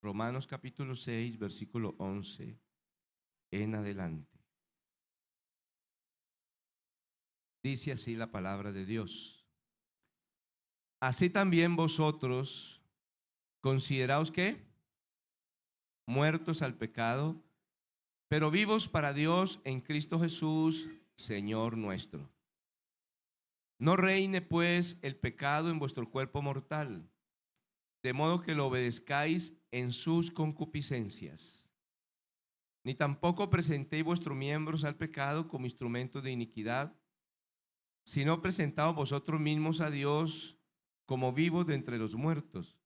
Romanos capítulo 6, versículo 11 en adelante. Dice así la palabra de Dios. Así también vosotros consideraos que muertos al pecado, pero vivos para Dios en Cristo Jesús, Señor nuestro. No reine pues el pecado en vuestro cuerpo mortal, de modo que lo obedezcáis en sus concupiscencias. Ni tampoco presentéis vuestros miembros al pecado como instrumentos de iniquidad, sino presentaos vosotros mismos a Dios como vivos de entre los muertos,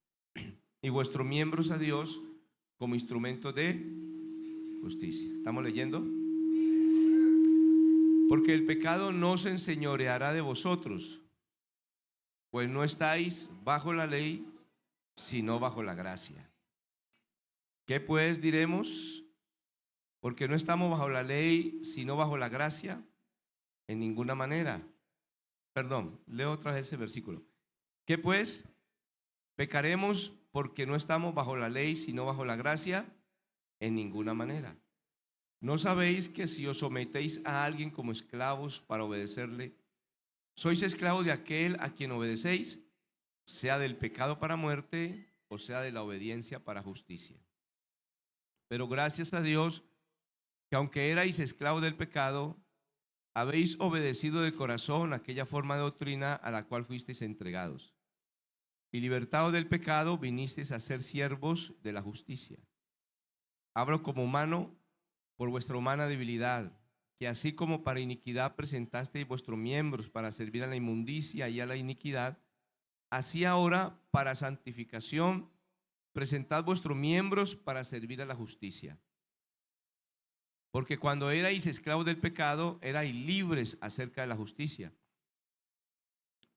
y vuestros miembros a Dios como instrumentos de justicia. ¿Estamos leyendo? Porque el pecado no se enseñoreará de vosotros, pues no estáis bajo la ley, sino bajo la gracia. ¿Qué pues diremos? Porque no estamos bajo la ley, sino bajo la gracia. En ninguna manera. Perdón, leo otra vez ese versículo. ¿Qué pues? ¿Pecaremos porque no estamos bajo la ley, sino bajo la gracia? En ninguna manera. ¿No sabéis que si os sometéis a alguien como esclavos para obedecerle, sois esclavos de aquel a quien obedecéis, sea del pecado para muerte o sea de la obediencia para justicia? Pero gracias a Dios, que aunque erais esclavos del pecado, habéis obedecido de corazón aquella forma de doctrina a la cual fuisteis entregados. Y libertados del pecado, vinisteis a ser siervos de la justicia. Hablo como humano por vuestra humana debilidad, que así como para iniquidad presentasteis vuestros miembros para servir a la inmundicia y a la iniquidad, así ahora para santificación presentad vuestros miembros para servir a la justicia. Porque cuando erais esclavos del pecado, erais libres acerca de la justicia.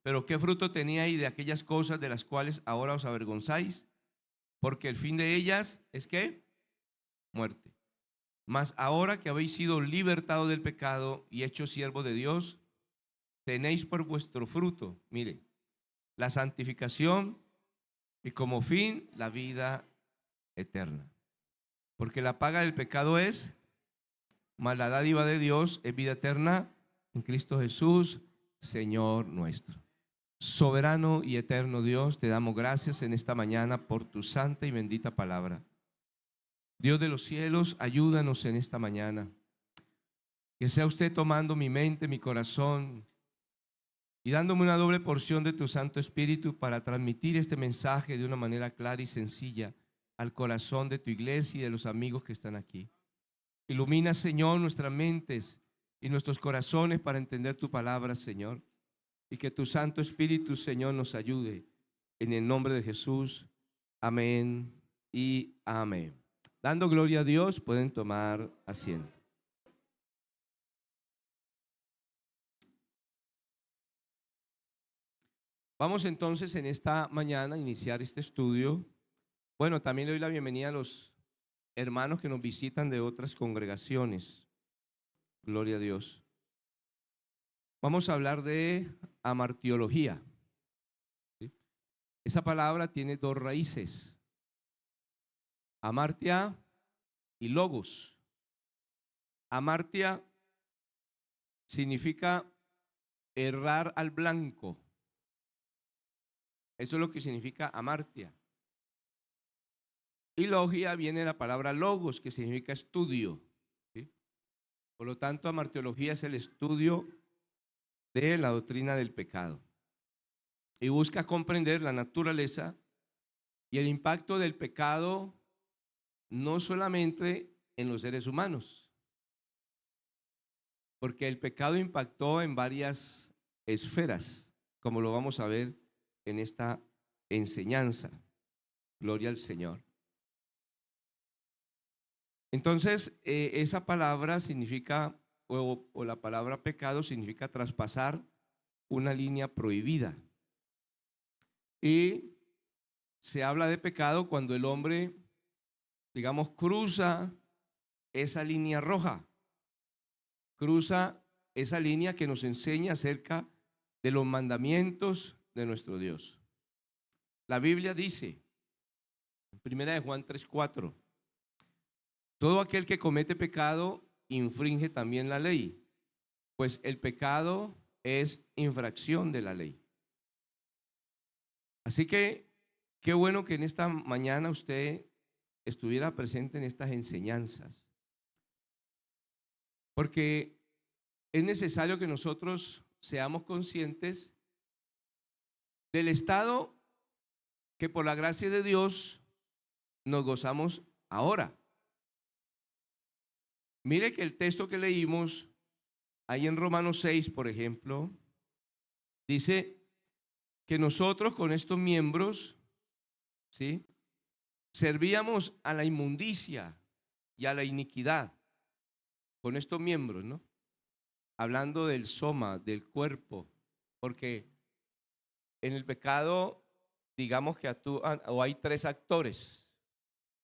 Pero ¿qué fruto teníais de aquellas cosas de las cuales ahora os avergonzáis? Porque el fin de ellas es ¿qué? Muerte. Mas ahora que habéis sido libertados del pecado y hechos siervos de Dios, tenéis por vuestro fruto, mire, la santificación y como fin la vida eterna. Porque la paga del pecado es, mas la dádiva de Dios es vida eterna en Cristo Jesús, Señor nuestro. Soberano y eterno Dios, te damos gracias en esta mañana por tu santa y bendita palabra. Dios de los cielos, ayúdanos en esta mañana. Que sea usted tomando mi mente, mi corazón y dándome una doble porción de tu Santo Espíritu para transmitir este mensaje de una manera clara y sencilla al corazón de tu iglesia y de los amigos que están aquí. Ilumina, Señor, nuestras mentes y nuestros corazones para entender tu palabra, Señor. Y que tu Santo Espíritu, Señor, nos ayude. En el nombre de Jesús. Amén y amén. Dando gloria a Dios, pueden tomar asiento. Vamos entonces en esta mañana a iniciar este estudio. Bueno, también le doy la bienvenida a los hermanos que nos visitan de otras congregaciones. Gloria a Dios. Vamos a hablar de amartiología. ¿Sí? Esa palabra tiene dos raíces, amartia y logos. Amartia significa errar al blanco. Eso es lo que significa amartia. Y logia viene de la palabra logos, que significa estudio. ¿Sí? Por lo tanto, amartiología es el estudio de la doctrina del pecado. Y busca comprender la naturaleza y el impacto del pecado no solamente en los seres humanos, porque el pecado impactó en varias esferas, como lo vamos a ver en esta enseñanza. Gloria al Señor. Entonces, esa palabra significa, o la palabra pecado significa traspasar una línea prohibida. Y se habla de pecado cuando el hombre, digamos, cruza esa línea roja, cruza esa línea que nos enseña acerca de los mandamientos de nuestro Dios. La Biblia dice Primera de Juan 3:4. Todo aquel que comete pecado infringe también la ley, pues el pecado es infracción de la ley. Así que qué bueno que en esta mañana usted estuviera presente en estas enseñanzas, porque es necesario que nosotros seamos conscientes del estado que por la gracia de Dios nos gozamos ahora. Mire que el texto que leímos ahí en Romanos 6, por ejemplo, dice que nosotros con estos miembros, ¿sí?, servíamos a la inmundicia y a la iniquidad con estos miembros, ¿no? Hablando del soma, del cuerpo, porque en el pecado, digamos que actúan, o hay tres actores,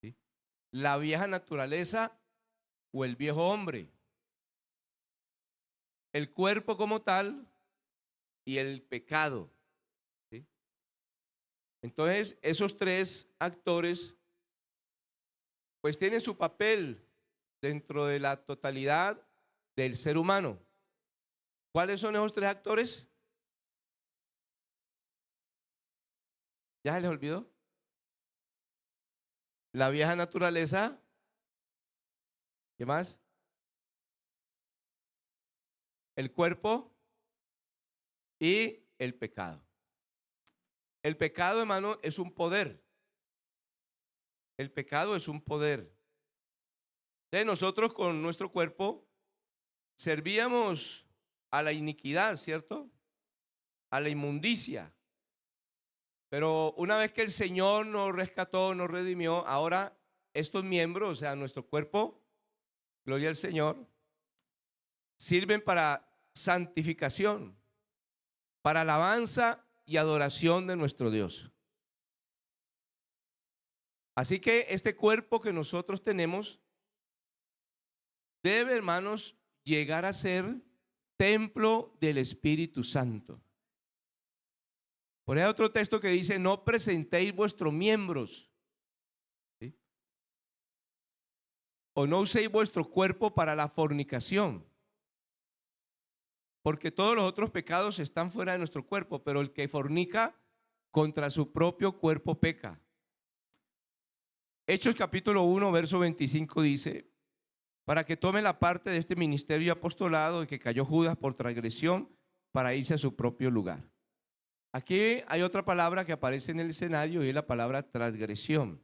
¿sí? La vieja naturaleza o el viejo hombre, el cuerpo como tal y el pecado, ¿sí? Entonces, esos tres actores pues tienen su papel dentro de la totalidad del ser humano. ¿Cuáles son esos tres actores? ¿Ya se les olvidó? La vieja naturaleza, ¿qué más? El cuerpo y el pecado. El pecado, hermano, es un poder. El pecado es un poder. Entonces nosotros con nuestro cuerpo servíamos a la iniquidad, ¿cierto? A la inmundicia. Pero una vez que el Señor nos rescató, nos redimió, ahora estos miembros, o sea, nuestro cuerpo, gloria al Señor, sirven para santificación, para alabanza y adoración de nuestro Dios. Así que este cuerpo que nosotros tenemos debe, hermanos, llegar a ser templo del Espíritu Santo. Por ahí hay otro texto que dice, no presentéis vuestros miembros, ¿sí?, o no uséis vuestro cuerpo para la fornicación, porque todos los otros pecados están fuera de nuestro cuerpo, pero el que fornica contra su propio cuerpo peca. Hechos capítulo 1, verso 25 dice, para que tome la parte de este ministerio y apostolado de que cayó Judas por transgresión para irse a su propio lugar. Aquí hay otra palabra que aparece en el escenario y es la palabra transgresión.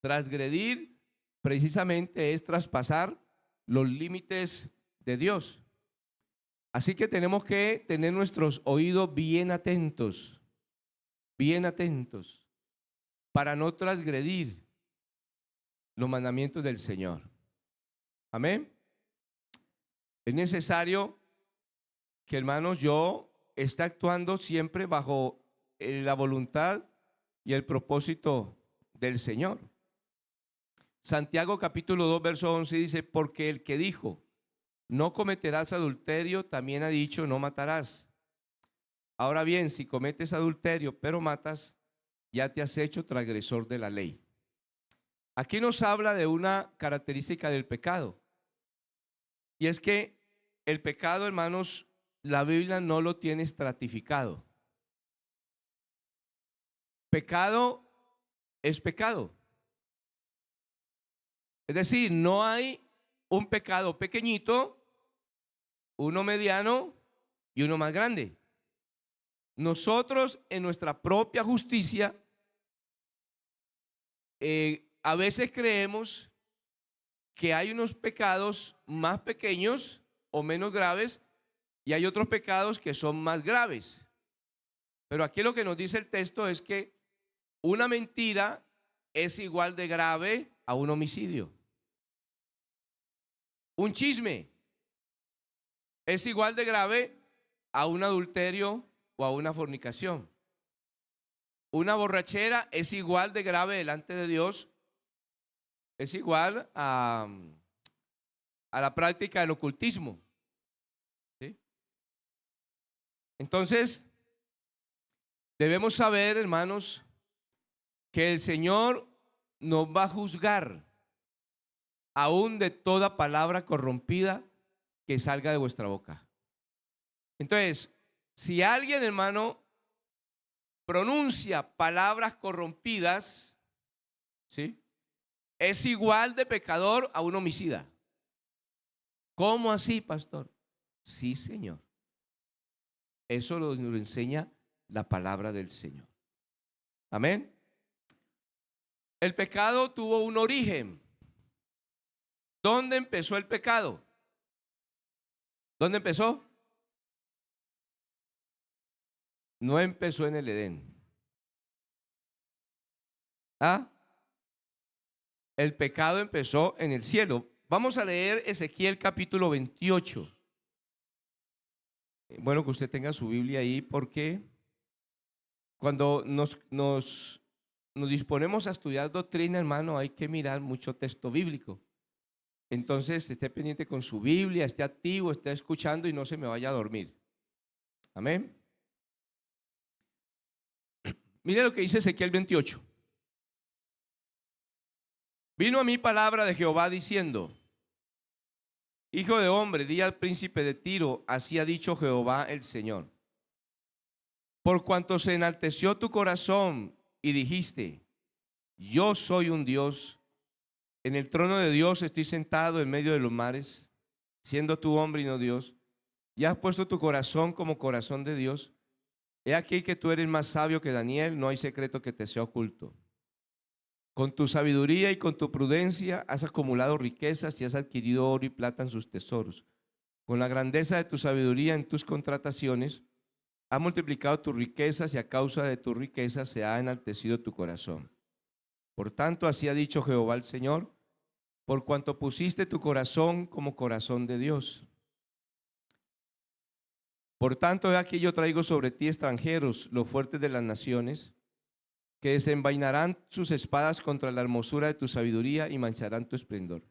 Transgredir precisamente es traspasar los límites de Dios. Así que tenemos que tener nuestros oídos bien atentos para no transgredir los mandamientos del Señor. Amén. Es necesario que, hermanos, yo esté actuando siempre bajo la voluntad y el propósito del Señor. Santiago capítulo 2, verso 11 dice, porque el que dijo, no cometerás adulterio, también ha dicho, no matarás. Ahora bien, si cometes adulterio, pero matas, ya te has hecho transgresor de la ley. Aquí nos habla de una característica del pecado. Y es que el pecado, hermanos, la Biblia no lo tiene estratificado. Pecado es pecado. Es decir, no hay un pecado pequeñito, uno mediano y uno más grande. Nosotros en nuestra propia justicia a veces creemos que hay unos pecados más pequeños o menos graves y hay otros pecados que son más graves. Pero aquí lo que nos dice el texto es que una mentira es igual de grave a un homicidio. Un chisme es igual de grave a un adulterio o a una fornicación. Una borrachera es igual de grave delante de Dios, es igual a la práctica del ocultismo, ¿sí? Entonces, debemos saber, hermanos, que el Señor nos va a juzgar aún de toda palabra corrompida que salga de vuestra boca. Entonces, si alguien, hermano, pronuncia palabras corrompidas, ¿sí?, es igual de pecador a un homicida. ¿Cómo así, pastor? Sí, Señor. Eso nos lo enseña la palabra del Señor. Amén. El pecado tuvo un origen. ¿Dónde empezó el pecado? ¿Dónde empezó? No empezó en el Edén. ¿Ah? El pecado empezó en el cielo. Vamos a leer Ezequiel capítulo 28. Bueno, que usted tenga su Biblia ahí, porque cuando nos disponemos a estudiar doctrina, hermano, hay que mirar mucho texto bíblico. Entonces, esté pendiente con su Biblia, esté activo, esté escuchando y no se me vaya a dormir. Amén. Mire lo que dice Ezequiel 28. Vino a mí palabra de Jehová diciendo: Hijo de hombre, di al príncipe de Tiro, así ha dicho Jehová el Señor. Por cuanto se enalteció tu corazón y dijiste: yo soy un Dios, en el trono de Dios estoy sentado en medio de los mares, siendo tú hombre y no Dios, y has puesto tu corazón como corazón de Dios. He aquí que tú eres más sabio que Daniel, no hay secreto que te sea oculto. Con tu sabiduría y con tu prudencia has acumulado riquezas y has adquirido oro y plata en sus tesoros. Con la grandeza de tu sabiduría en tus contrataciones, has multiplicado tus riquezas y a causa de tus riquezas se ha enaltecido tu corazón. Por tanto, así ha dicho Jehová el Señor, por cuanto pusiste tu corazón como corazón de Dios. Por tanto, he aquí yo traigo sobre ti extranjeros, los fuertes de las naciones, que desenvainarán sus espadas contra la hermosura de tu sabiduría y mancharán tu esplendor.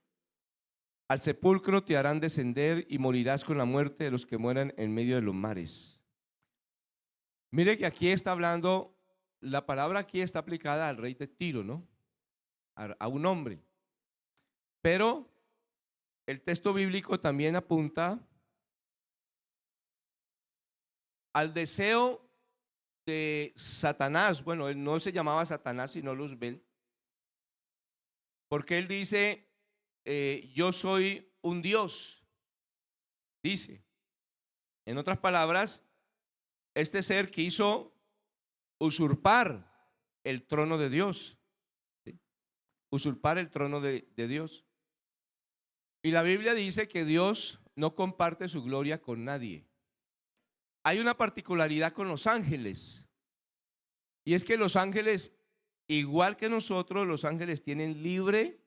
Al sepulcro te harán descender y morirás con la muerte de los que mueran en medio de los mares. Mire que aquí está hablando, la palabra aquí está aplicada al rey de Tiro, ¿no? A un hombre. Pero el texto bíblico también apunta al deseo de Satanás. Bueno, él no se llamaba Satanás, sino Luzbel, porque él dice, yo soy un Dios, dice. En otras palabras, este ser quiso usurpar el trono de Dios, ¿sí? Usurpar el trono de Dios. Y la Biblia dice que Dios no comparte su gloria con nadie. Hay una particularidad con los ángeles, y es que los ángeles, igual que nosotros, los ángeles tienen libre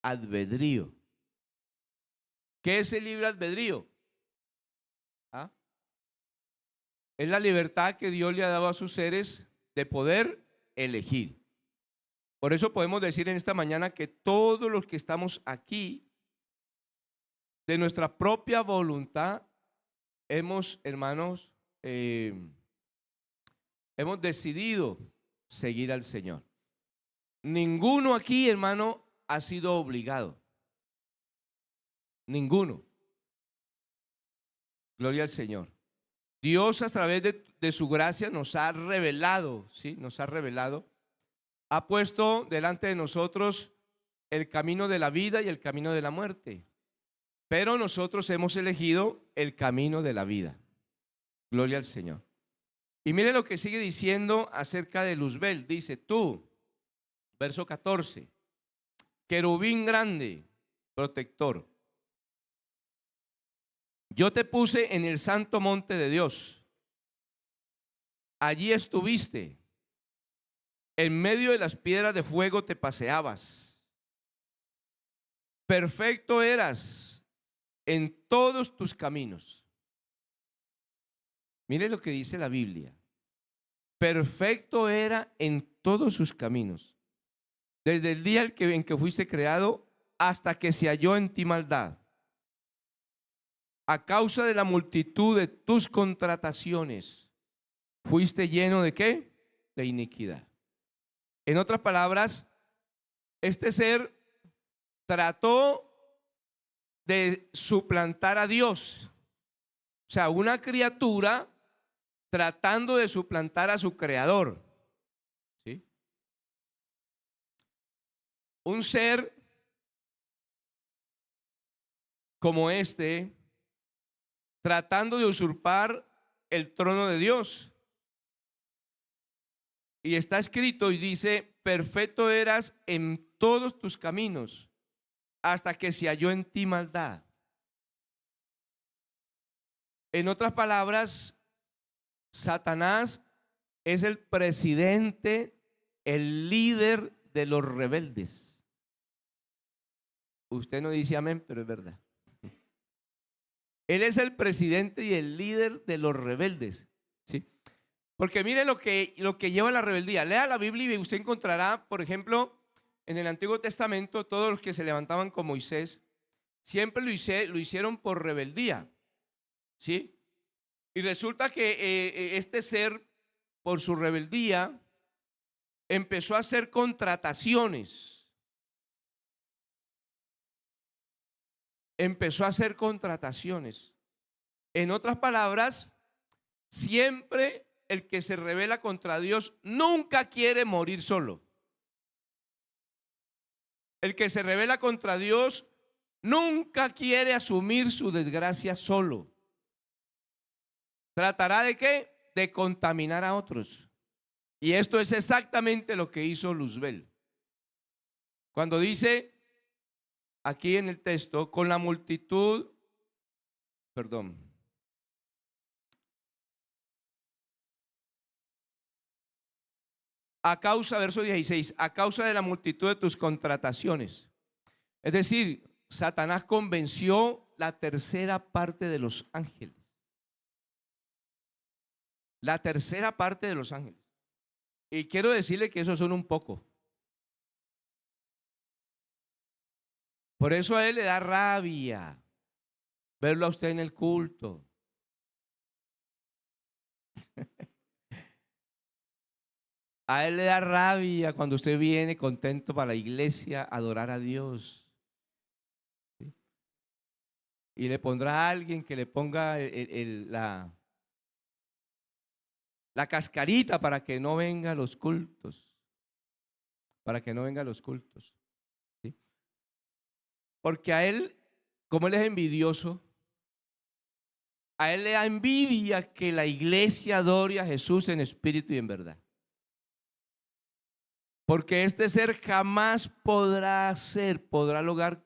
albedrío. ¿Qué es el libre albedrío? ¿Ah? Es la libertad que Dios le ha dado a sus seres de poder elegir. Por eso podemos decir en esta mañana que todos los que estamos aquí, de nuestra propia voluntad, hemos, hermanos, hemos decidido seguir al Señor. Ninguno aquí, hermano, ha sido obligado. Ninguno. Gloria al Señor. Dios, a través de su gracia, nos ha revelado, ¿sí? Nos ha revelado. Ha puesto delante de nosotros el camino de la vida y el camino de la muerte. Pero nosotros hemos elegido el camino de la vida. Gloria al Señor. Y mire lo que sigue diciendo acerca de Luzbel. Dice, tú, verso 14, querubín grande, protector, yo te puse en el santo monte de Dios. Allí estuviste. En medio de las piedras de fuego te paseabas. Perfecto eras en todos tus caminos. Mire lo que dice la Biblia. Perfecto era en todos sus caminos. Desde el día en que fuiste creado hasta que se halló en ti maldad. A causa de la multitud de tus contrataciones, fuiste lleno de ¿qué? De iniquidad. En otras palabras, este ser trató de suplantar a Dios. O sea, una criatura tratando de suplantar a su creador. ¿Sí? Un ser como este, tratando de usurpar el trono de Dios. Y está escrito y dice, perfecto eras en todos tus caminos, hasta que se halló en ti maldad. En otras palabras, Satanás es el presidente, el líder de los rebeldes. Usted no dice amén, pero es verdad. Él es el presidente y el líder de los rebeldes, ¿sí? Porque mire lo que lleva la rebeldía. Lea la Biblia y usted encontrará, por ejemplo, en el Antiguo Testamento, todos los que se levantaban con Moisés, siempre lo hicieron por rebeldía, ¿sí? Y resulta que este ser, por su rebeldía, empezó a hacer contrataciones. Empezó a hacer contrataciones. En otras palabras, siempre el que se rebela contra Dios nunca quiere morir solo. El que se rebela contra Dios nunca quiere asumir su desgracia solo. ¿Tratará de qué? De contaminar a otros. Y esto es exactamente lo que hizo Luzbel. Cuando dice aquí en el texto, con la multitud, perdón, a causa, verso 16, a causa de la multitud de tus contrataciones. Es decir, Satanás convenció la tercera parte de los ángeles. La tercera parte de los ángeles. Y quiero decirle que esos son un poco. Por eso a él le da rabia verlo a usted en el culto. A él le da rabia cuando usted viene contento para la iglesia a adorar a Dios. ¿Sí? Y le pondrá a alguien que le ponga la cascarita para que no venga a los cultos. Para que no venga a los cultos. ¿Sí? Porque a él, como él es envidioso, a él le da envidia que la iglesia adore a Jesús en espíritu y en verdad. Porque este ser jamás podrá lograr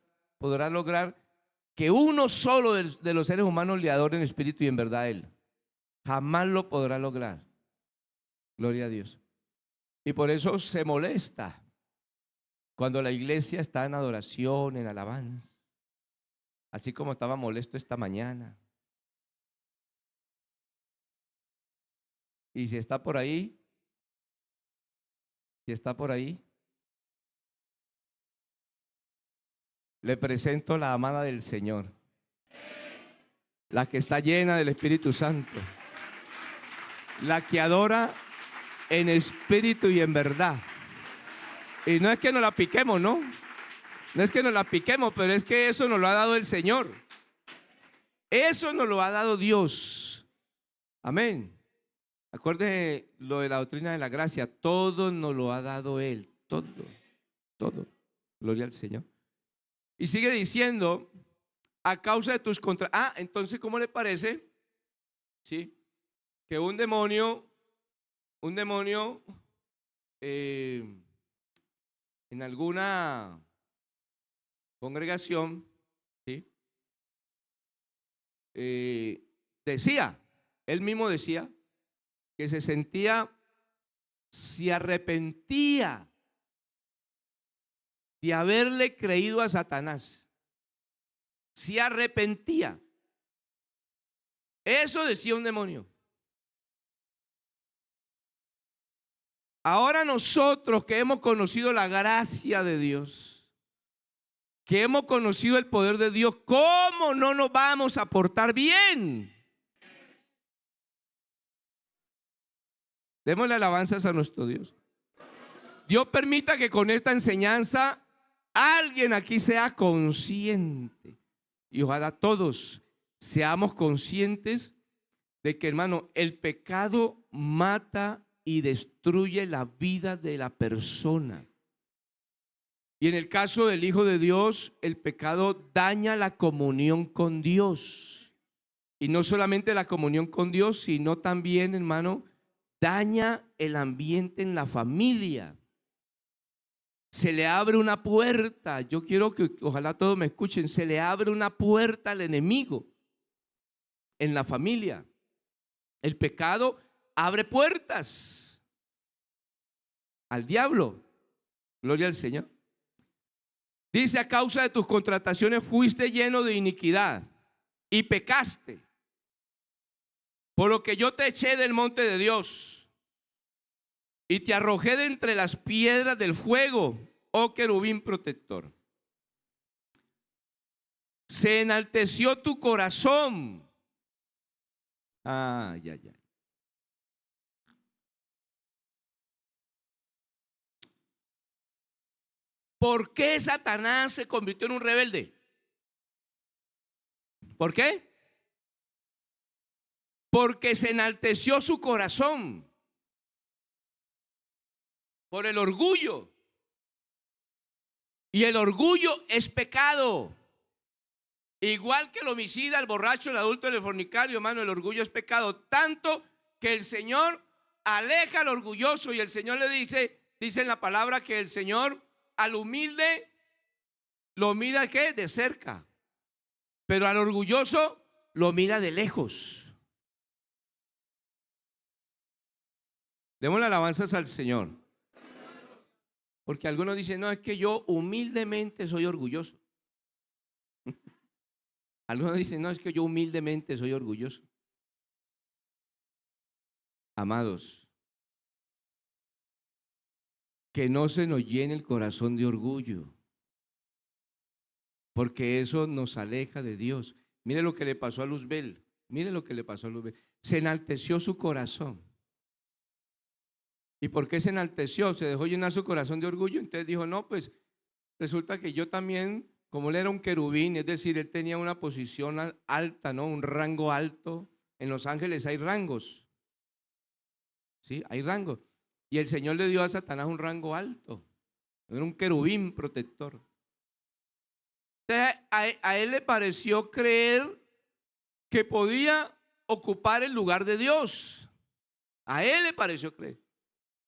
que uno solo de los seres humanos le adore en espíritu y en verdad a él. Jamás lo podrá lograr. Gloria a Dios. Y por eso se molesta cuando la iglesia está en adoración, en alabanza. Así como estaba molesto esta mañana. Y si está por ahí, le presento la amada del Señor, la que está llena del Espíritu Santo, la que adora en espíritu y en verdad. Y no es que nos la piquemos, ¿no? No es que nos la piquemos, pero es que eso nos lo ha dado el Señor. Eso nos lo ha dado Dios. Amén. Acuérdese lo de la doctrina de la gracia. Todo nos lo ha dado Él. Todo. Gloria al Señor. Y sigue diciendo, a causa de tus contra... entonces, ¿cómo le parece? ¿Sí? Que un demonio en alguna congregación, ¿sí? Él mismo decía, que se arrepentía de haberle creído a Satanás. Se arrepentía. Eso decía un demonio. Ahora nosotros que hemos conocido la gracia de Dios, que hemos conocido el poder de Dios, ¿cómo no nos vamos a portar bien? Démosle alabanzas a nuestro Dios. Dios permita que con esta enseñanza alguien aquí sea consciente. Y ojalá todos seamos conscientes de que, hermano, el pecado mata y destruye la vida de la persona. Y en el caso del Hijo de Dios, el pecado daña la comunión con Dios. Y no solamente la comunión con Dios, sino también, hermano, daña el ambiente en la familia. Se le abre una puerta. Yo quiero que ojalá todos me escuchen. Se le abre una puerta al enemigo en la familia. El pecado abre puertas al diablo. Gloria al Señor. Dice: a causa de tus contrataciones fuiste lleno de iniquidad y pecaste, por lo que yo te eché del monte de Dios y te arrojé de entre las piedras del fuego, oh querubín protector. Se enalteció tu corazón. Ay, ay, ay. ¿Por qué Satanás se convirtió en un rebelde? ¿Por qué? Porque se enalteció su corazón por el orgullo. Y el orgullo es pecado. Igual que el homicida, el borracho, el adulto, el fornicario, hermano, el orgullo es pecado. Tanto que el Señor aleja al orgulloso, y el Señor le dice en la palabra que el Señor al humilde lo mira ¿qué? De cerca, pero al orgulloso lo mira de lejos. Demos alabanzas al Señor. Porque algunos dicen: no, es que yo humildemente soy orgulloso. Algunos dicen: no, es que yo humildemente soy orgulloso. Amados, que no se nos llene el corazón de orgullo, porque eso nos aleja de Dios. Mire lo que le pasó a Luzbel. Mire lo que le pasó a Luzbel. Se enalteció su corazón. ¿Y por qué se enalteció? Se dejó llenar su corazón de orgullo. Entonces dijo: no, pues resulta que yo también, como él era un querubín, es decir, él tenía una posición alta, ¿no? Un rango alto. En los ángeles hay rangos. ¿Sí? Hay rangos. Y el Señor le dio a Satanás un rango alto. Era un querubín protector. Entonces, a él le pareció creer que podía ocupar el lugar de Dios. A él le pareció creer.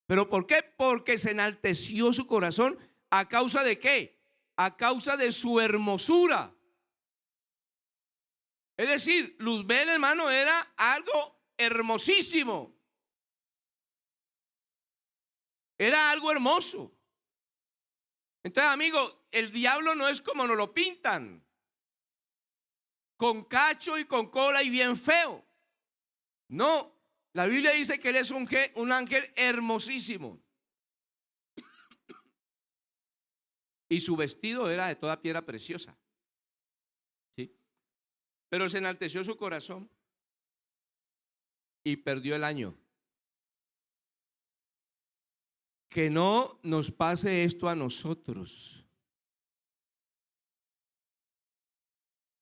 ¿Pero por qué? Porque se enalteció su corazón. ¿A causa de qué? A causa de su hermosura. Es decir, Luzbel, hermano, era algo hermosísimo. Era algo hermoso. Entonces, amigo, el diablo no es como nos lo pintan, con cacho y con cola y bien feo. No, la Biblia dice que él es un ángel hermosísimo. Y su vestido era de toda piedra preciosa. ¿Sí? Pero se enalteció su corazón y perdió el año. Que no nos pase esto a nosotros.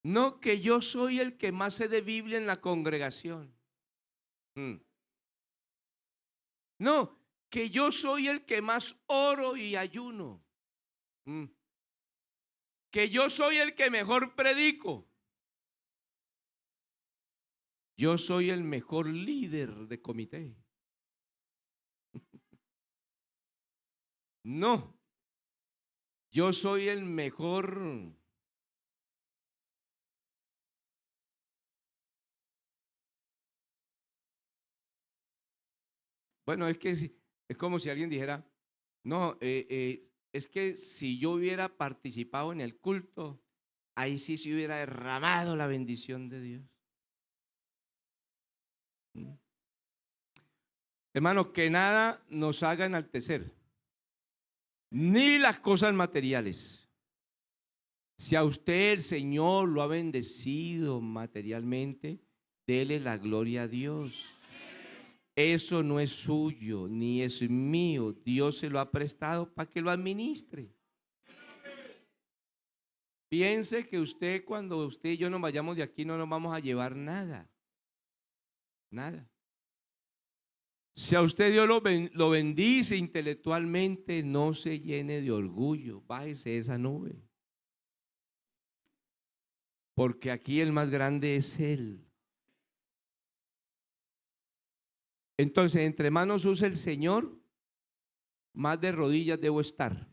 No, que yo soy el que más sé de Biblia en la congregación. No, que yo soy el que más oro y ayuno. Que yo soy el que mejor predico. Yo soy el mejor líder de comité. No, yo soy el mejor. Bueno, es que es como si alguien dijera: no, es que si yo hubiera participado en el culto, ahí sí se hubiera derramado la bendición de Dios. Hermano, que nada nos haga enaltecer, ni las cosas materiales. Si a usted el Señor lo ha bendecido materialmente, dele la gloria a Dios. Eso no es suyo, ni es mío. Dios se lo ha prestado para que lo administre. Piense que usted, cuando usted y yo nos vayamos de aquí, no nos vamos a llevar nada. Nada. Si a usted Dios lo bendice intelectualmente, no se llene de orgullo. Bájese de esa nube. Porque aquí el más grande es Él. Entonces, entre más nos usa el Señor, más de rodillas debo estar.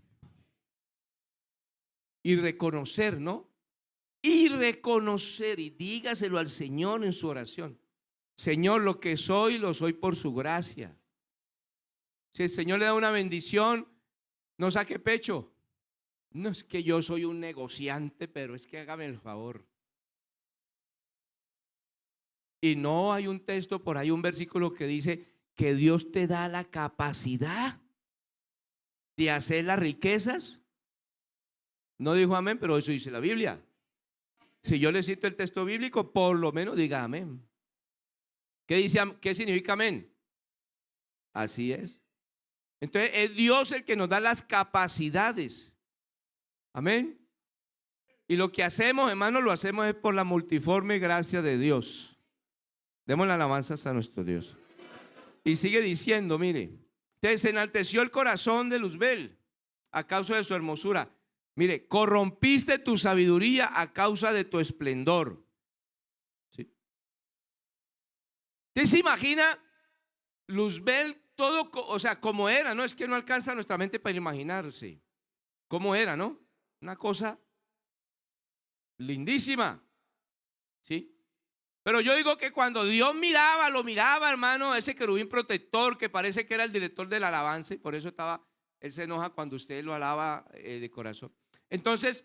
Y reconocer, ¿no? Y reconocer, y dígaselo al Señor en su oración. Señor, lo que soy, lo soy por su gracia. Si el Señor le da una bendición, no saque pecho. No es que yo soy un negociante, pero es que hágame el favor. Y no hay un texto por ahí, un versículo que dice que Dios te da la capacidad de hacer las riquezas. No dijo amén, pero eso dice la Biblia. Si yo le cito el texto bíblico, por lo menos diga amén. ¿Qué dice, qué significa amén? Así es. Entonces es Dios el que nos da las capacidades. Amén. Y lo que hacemos, hermanos, lo hacemos es por la multiforme gracia de Dios. Demos las alabanzas a nuestro Dios. Y sigue diciendo, mire, te enalteció el corazón de Luzbel a causa de su hermosura. Mire, corrompiste tu sabiduría a causa de tu esplendor. ¿Sí? ¿Usted se imagina Luzbel todo, o sea, como era? No es que no alcanza nuestra mente para imaginarse cómo era, ¿no? Una cosa lindísima, ¿sí? Pero yo digo que cuando Dios miraba, lo miraba, hermano, ese querubín protector que parece que era el director del alabanza, y por eso él se enoja cuando usted lo alaba de corazón. Entonces,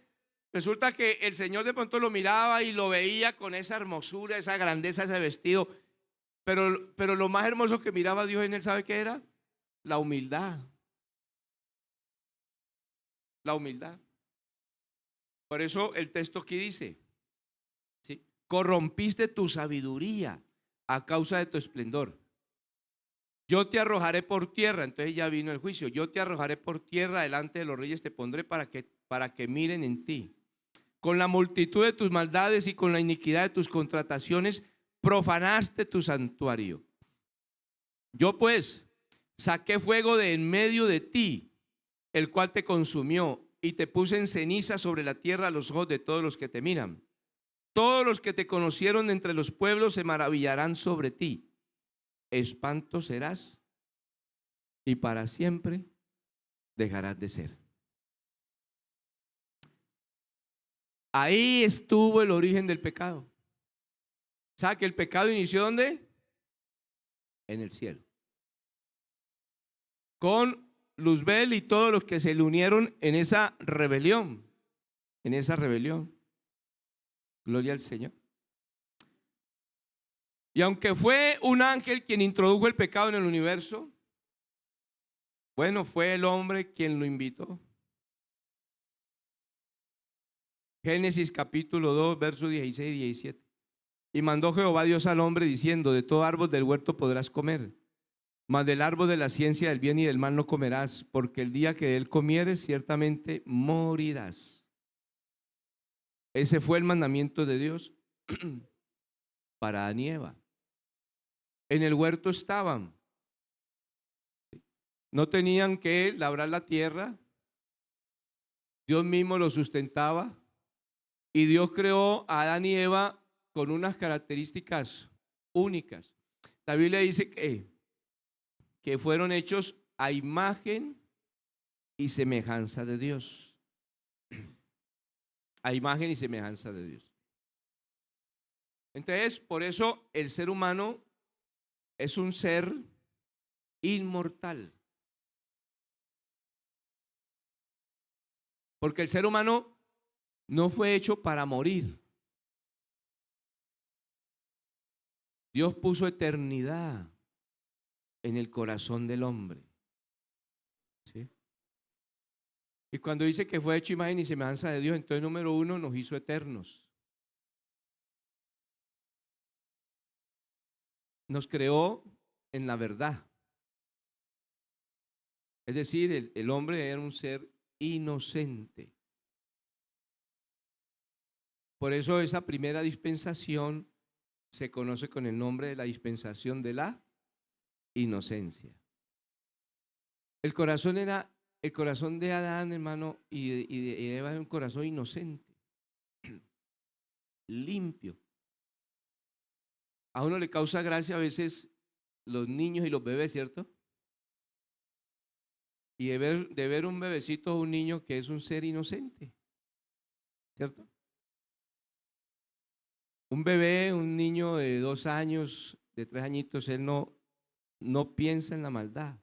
resulta que el Señor de pronto lo miraba y lo veía con esa hermosura, esa grandeza, ese vestido, pero lo más hermoso que miraba Dios en él, ¿sabe qué era? La humildad. La humildad. Por eso el texto aquí dice, ¿sí? Corrompiste tu sabiduría a causa de tu esplendor. Yo te arrojaré por tierra, entonces ya vino el juicio. Yo te arrojaré por tierra, delante de los reyes te pondré para que miren en ti. Con la multitud de tus maldades y con la iniquidad de tus contrataciones, profanaste tu santuario. Yo pues saqué fuego de en medio de ti, el cual te consumió, y te puse en ceniza sobre la tierra a los ojos de todos los que te miran. Todos los que te conocieron entre los pueblos se maravillarán sobre ti. Espanto serás y para siempre dejarás de ser. Ahí estuvo el origen del pecado. ¿Sabe que el pecado inició dónde? En el cielo. Con Luzbel y todos los que se le unieron en esa rebelión. En esa rebelión. Gloria al Señor. Y aunque fue un ángel quien introdujo el pecado en el universo, bueno, fue el hombre quien lo invitó. Génesis capítulo 2, versos 16 y 17. Y mandó Jehová Dios al hombre diciendo, de todo árbol del huerto podrás comer, mas del árbol de la ciencia del bien y del mal no comerás, porque el día que de él comieres ciertamente morirás. Ese fue el mandamiento de Dios para Adán y Eva. En el huerto estaban. No tenían que labrar la tierra. Dios mismo los sustentaba. Y Dios creó a Adán y Eva con unas características únicas. La Biblia dice que fueron hechos a imagen y semejanza de Dios. A imagen y semejanza de Dios. Entonces, por eso el ser humano es un ser inmortal. Porque el ser humano no fue hecho para morir. Dios puso eternidad en el corazón del hombre. ¿Sí? Y cuando dice que fue hecho imagen y semejanza de Dios, entonces número uno, nos hizo eternos. Nos creó en la verdad. Es decir, el hombre era un ser inocente. Por eso esa primera dispensación se conoce con el nombre de la dispensación de la inocencia. El corazón de Adán, hermano, y de Eva era un corazón inocente, limpio. A uno le causa gracia a veces los niños y los bebés, ¿cierto? Y de ver un bebecito o un niño que es un ser inocente, ¿cierto? Un bebé, un niño de 2 años, de 3 añitos, él no piensa en la maldad.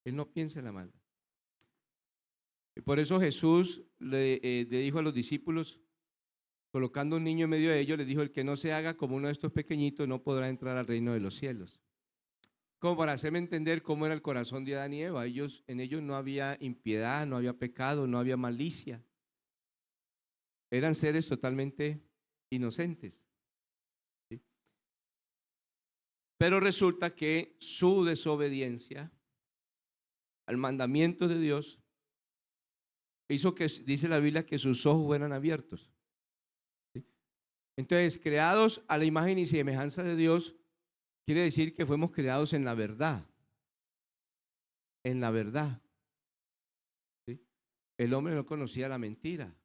Él no piensa en la maldad. Y por eso Jesús le dijo a los discípulos, colocando un niño en medio de ellos, les dijo: el que no se haga como uno de estos pequeñitos no podrá entrar al reino de los cielos. Como para hacerme entender cómo era el corazón de Adán y Eva. En ellos no había impiedad, no había pecado, no había malicia. Eran seres totalmente inocentes. ¿Sí? Pero resulta que su desobediencia al mandamiento de Dios hizo que, dice la Biblia, que sus ojos fueran abiertos. ¿Sí? Entonces, creados a la imagen y semejanza de Dios, quiere decir que fuimos creados en la verdad. En la verdad. ¿Sí? El hombre no conocía la mentira.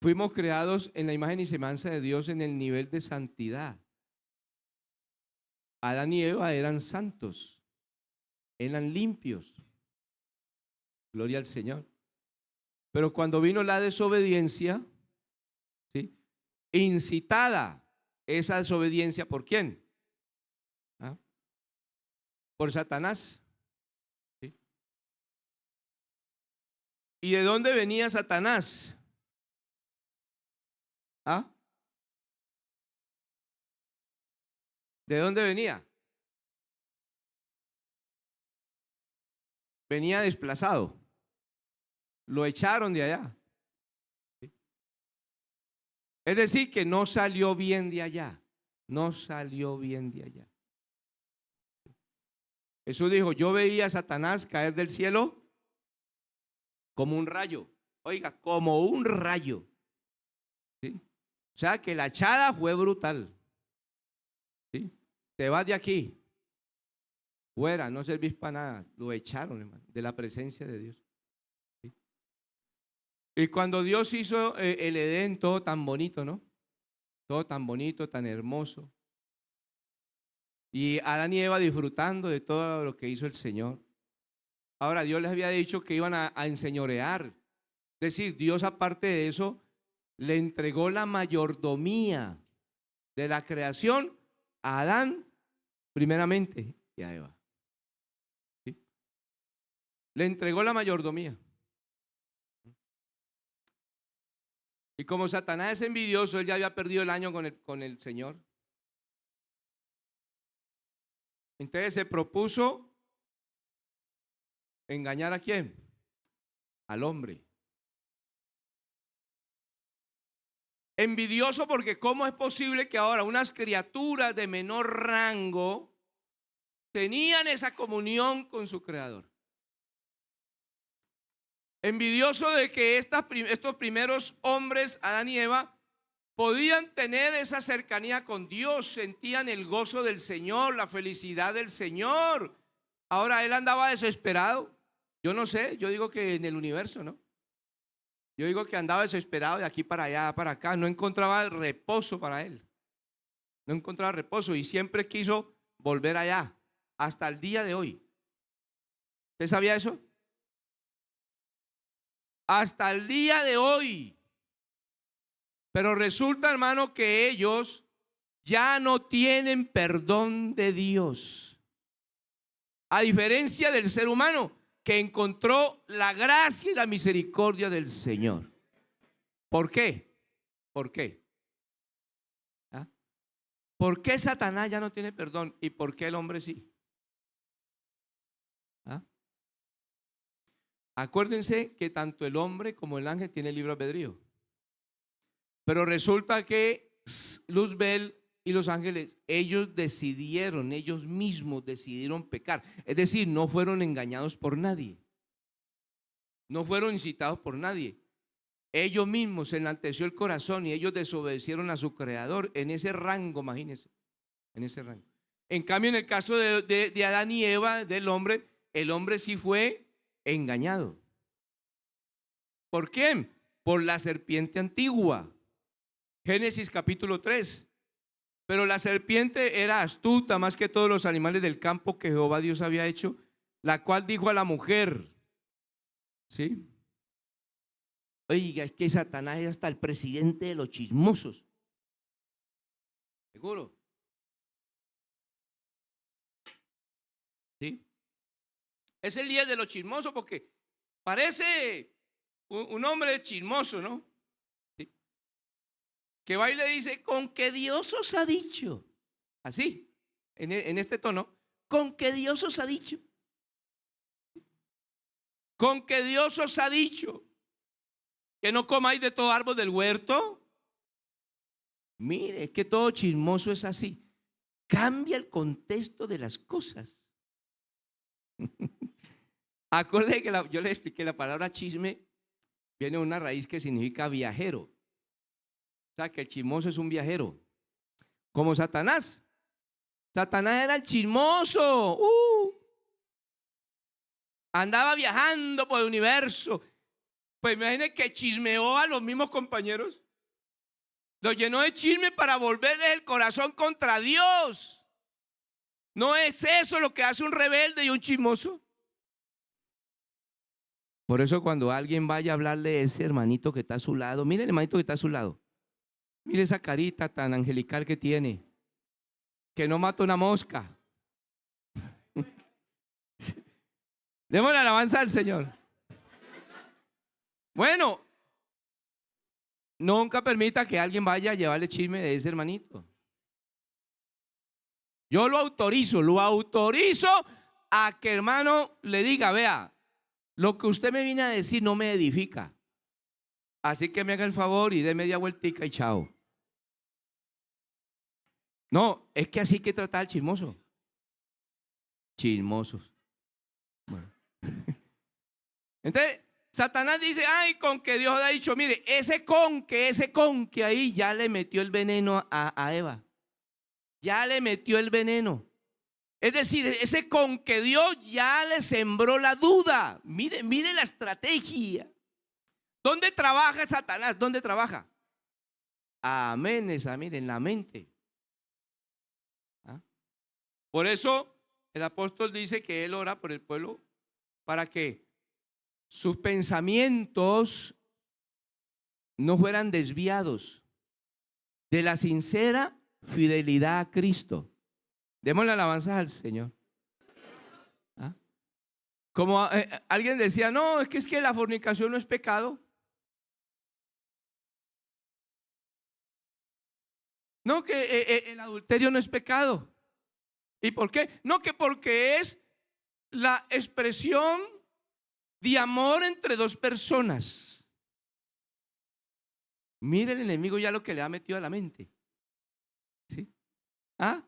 Fuimos creados en la imagen y semejanza de Dios en el nivel de santidad. Adán y Eva eran santos, eran limpios. Gloria al Señor. Pero cuando vino la desobediencia, ¿sí?, incitada esa desobediencia, ¿por quién? ¿Ah? Por Satanás. ¿Sí? ¿Y de dónde venía Satanás? ¿Ah? ¿De dónde venía? Venía desplazado. Lo echaron de allá. ¿Sí? Es decir, que no salió bien de allá. No salió bien de allá. Jesús dijo: yo veía a Satanás caer del cielo como un rayo. Oiga, como un rayo. ¿Sí? O sea que la echada fue brutal. ¿Sí? Te vas de aquí. Fuera, no servís para nada. Lo echaron, hermano, de la presencia de Dios. ¿Sí? Y cuando Dios hizo el Edén, todo tan bonito, ¿no? Todo tan bonito, tan hermoso. Y Adán y Eva disfrutando de todo lo que hizo el Señor. Ahora, Dios les había dicho que iban a enseñorear. Es decir, Dios, aparte de eso, le entregó la mayordomía de la creación a Adán primeramente y a Eva. ¿Sí? Le entregó la mayordomía. Y como Satanás es envidioso, él ya había perdido el año con el Señor. Entonces se propuso engañar ¿a quién? Al hombre. Envidioso porque ¿cómo es posible que ahora unas criaturas de menor rango tenían esa comunión con su Creador? Envidioso de que estos primeros hombres, Adán y Eva, podían tener esa cercanía con Dios, sentían el gozo del Señor, la felicidad del Señor. Ahora él andaba desesperado. Yo no sé, yo digo que en el universo, ¿no? Yo digo que andaba desesperado de aquí para allá, para acá. No encontraba el reposo para él. No encontraba reposo y siempre quiso volver allá, hasta el día de hoy. ¿Usted sabía eso? Hasta el día de hoy. Pero resulta, hermano, que ellos ya no tienen perdón de Dios. A diferencia del ser humano, que encontró la gracia y la misericordia del Señor. ¿Por qué? ¿Por qué? ¿Ah? ¿Por qué Satanás ya no tiene perdón y por qué el hombre sí? ¿Ah? Acuérdense que tanto el hombre como el ángel tienen libre albedrío. Pero resulta que Luzbel y los ángeles, ellos mismos decidieron pecar. Es decir, no fueron engañados por nadie. No fueron incitados por nadie. Ellos mismos se enalteció el corazón y ellos desobedecieron a su creador en ese rango, imagínense, en ese rango. En cambio, en el caso de Adán y Eva, del hombre, el hombre sí fue engañado. ¿Por quién? Por la serpiente antigua. Génesis capítulo 3. Pero la serpiente era astuta más que todos los animales del campo que Jehová Dios había hecho, la cual dijo a la mujer, ¿sí? Oiga, es que Satanás es hasta el presidente de los chismosos. ¿Seguro? ¿Sí? Es el líder de los chismosos porque parece un hombre chismoso, ¿no? ¿Sí? Que va y le dice, con que Dios os ha dicho, así, en este tono, con que Dios os ha dicho. Con que Dios os ha dicho que no comáis de todo árbol del huerto. Mire, es que todo chismoso es así. Cambia el contexto de las cosas. Acuerde que yo le expliqué, la palabra chisme viene de una raíz que significa viajero. O sea, que el chismoso es un viajero. Como Satanás. Satanás era el chismoso. Andaba viajando por el universo. Pues imagínense que chismeó a los mismos compañeros. Los llenó de chisme para volverles el corazón contra Dios. ¿No es eso lo que hace un rebelde y un chismoso? Por eso cuando alguien vaya a hablarle a ese hermanito que está a su lado, mire el hermanito que está a su lado. Mire esa carita tan angelical que tiene. Que no mata una mosca. Démosle alabanza al Señor. Bueno, nunca permita que alguien vaya a llevarle chisme de ese hermanito. Yo lo autorizo a que hermano le diga, vea, lo que usted me viene a decir no me edifica. Así que me haga el favor y dé media vueltica y chao. No, es que así hay que tratar al chismoso. Chismosos. Bueno. Entonces, Satanás dice, ay, con que Dios ha dicho, mire, ese con que ahí ya le metió el veneno a Eva. Ya le metió el veneno. Es decir, ese con que Dios ya le sembró la duda. Mire la estrategia. ¿Dónde trabaja Satanás? ¿Dónde trabaja? Amén, mire, en la mente. ¿Ah? Por eso el apóstol dice que él ora por el pueblo para que sus pensamientos no fueran desviados de la sincera fidelidad a Cristo. Démosle alabanzas al Señor. ¿Ah? Como alguien decía, no, es que la fornicación no es pecado. No, que el adulterio no es pecado. ¿Y por qué? No, que porque es la expresión de amor entre dos personas. Mire el enemigo ya lo que le ha metido a la mente. ¿Sí? ¿Ah?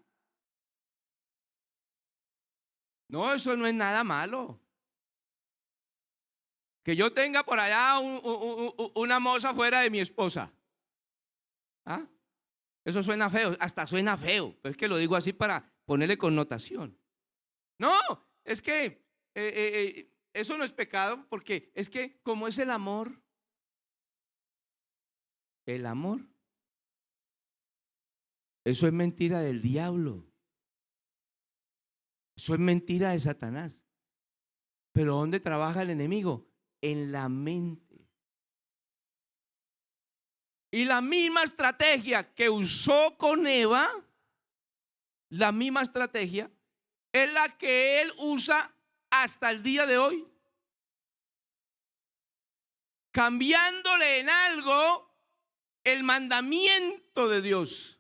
No, eso no es nada malo. Que yo tenga por allá una moza fuera de mi esposa. ¿Ah? Eso suena feo, hasta suena feo, pero es que lo digo así para ponerle connotación. No, es que eso no es pecado, porque es que como es el amor, eso es mentira del diablo. Eso es mentira de Satanás. Pero ¿dónde trabaja el enemigo? En la mente. Y la misma estrategia que usó con Eva, la misma estrategia es la que él usa hasta el día de hoy. Cambiándole en algo el mandamiento de Dios.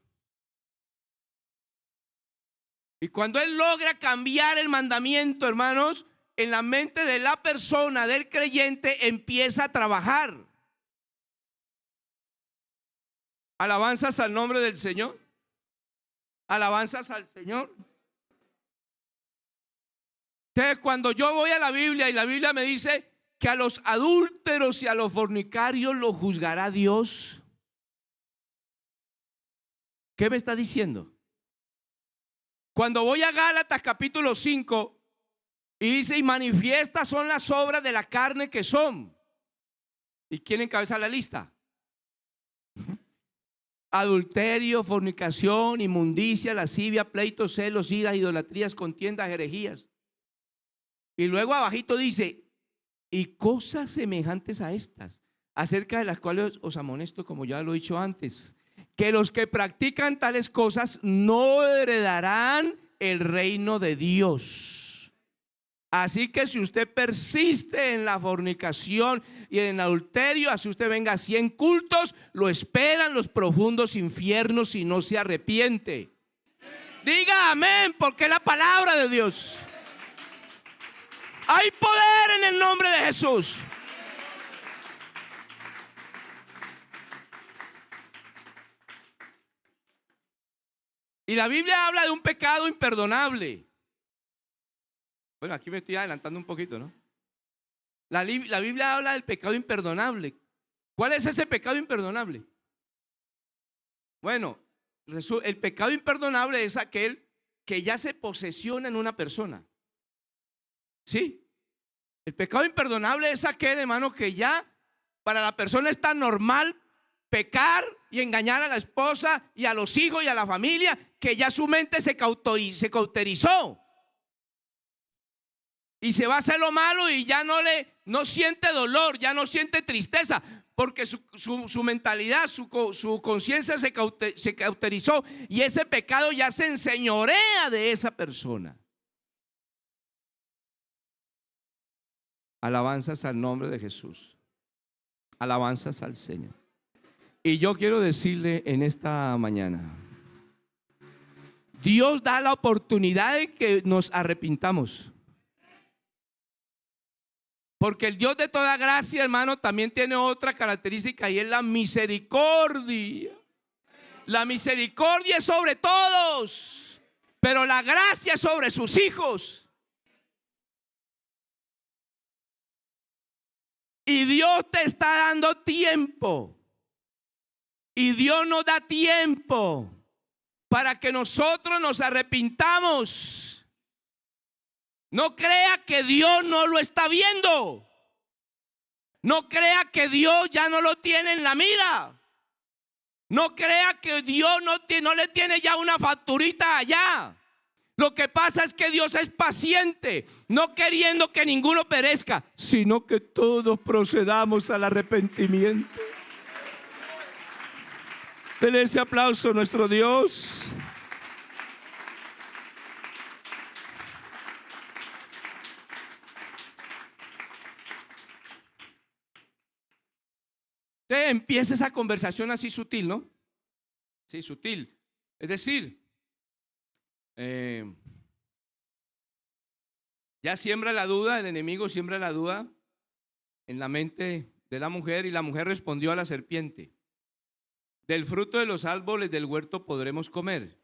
Y cuando él logra cambiar el mandamiento, hermanos, en la mente de la persona, del creyente, empieza a trabajar. Alabanzas al nombre del Señor. Alabanzas al Señor. Entonces, cuando yo voy a la Biblia y la Biblia me dice que a los adúlteros y a los fornicarios los juzgará Dios, ¿qué me está diciendo? Cuando voy a Gálatas capítulo 5 y dice, y manifiestas son las obras de la carne que son. ¿Y quién encabeza la lista? Adulterio, fornicación, inmundicia, lascivia, pleitos, celos, iras, idolatrías, contiendas, herejías. Y luego abajito dice, y cosas semejantes a estas, acerca de las cuales os amonesto, como ya lo he dicho antes, que los que practican tales cosas no heredarán el reino de Dios. Así que si usted persiste en la fornicación y en el adulterio, así usted venga a 100 cultos, lo esperan los profundos infiernos si no se arrepiente. Diga amén, porque es la palabra de Dios. Hay poder en el nombre de Jesús. Y la Biblia habla de un pecado imperdonable. Bueno, aquí me estoy adelantando un poquito, ¿no? La Biblia habla del pecado imperdonable. ¿Cuál es ese pecado imperdonable? Bueno, el pecado imperdonable es aquel que ya se posesiona en una persona. ¿Sí? El pecado imperdonable es aquel, hermano, que ya para la persona está normal pecar y engañar a la esposa y a los hijos y a la familia, que ya su mente se cauterizó y se va a hacer lo malo y ya no siente dolor, ya no siente tristeza, porque su mentalidad, su conciencia se cauterizó y ese pecado ya se enseñorea de esa persona. Alabanzas al nombre de Jesús. Alabanzas al Señor. Y yo quiero decirle en esta mañana, Dios da la oportunidad de que nos arrepintamos. Porque el Dios de toda gracia, hermano, también tiene otra característica y es la misericordia. La misericordia es sobre todos, pero la gracia es sobre sus hijos. Y Dios te está dando tiempo. Y Dios nos da tiempo para que nosotros nos arrepintamos. No crea que Dios no lo está viendo. No crea que Dios ya no lo tiene en la mira. No crea que Dios no le tiene ya una facturita allá. Lo que pasa es que Dios es paciente, no queriendo que ninguno perezca, sino que todos procedamos al arrepentimiento. Denle ese aplauso a nuestro Dios. Entonces empieza esa conversación así sutil, ¿no? Sí, sutil. Es decir, ya siembra la duda, el enemigo siembra la duda en la mente de la mujer y la mujer respondió a la serpiente: del fruto de los árboles del huerto podremos comer,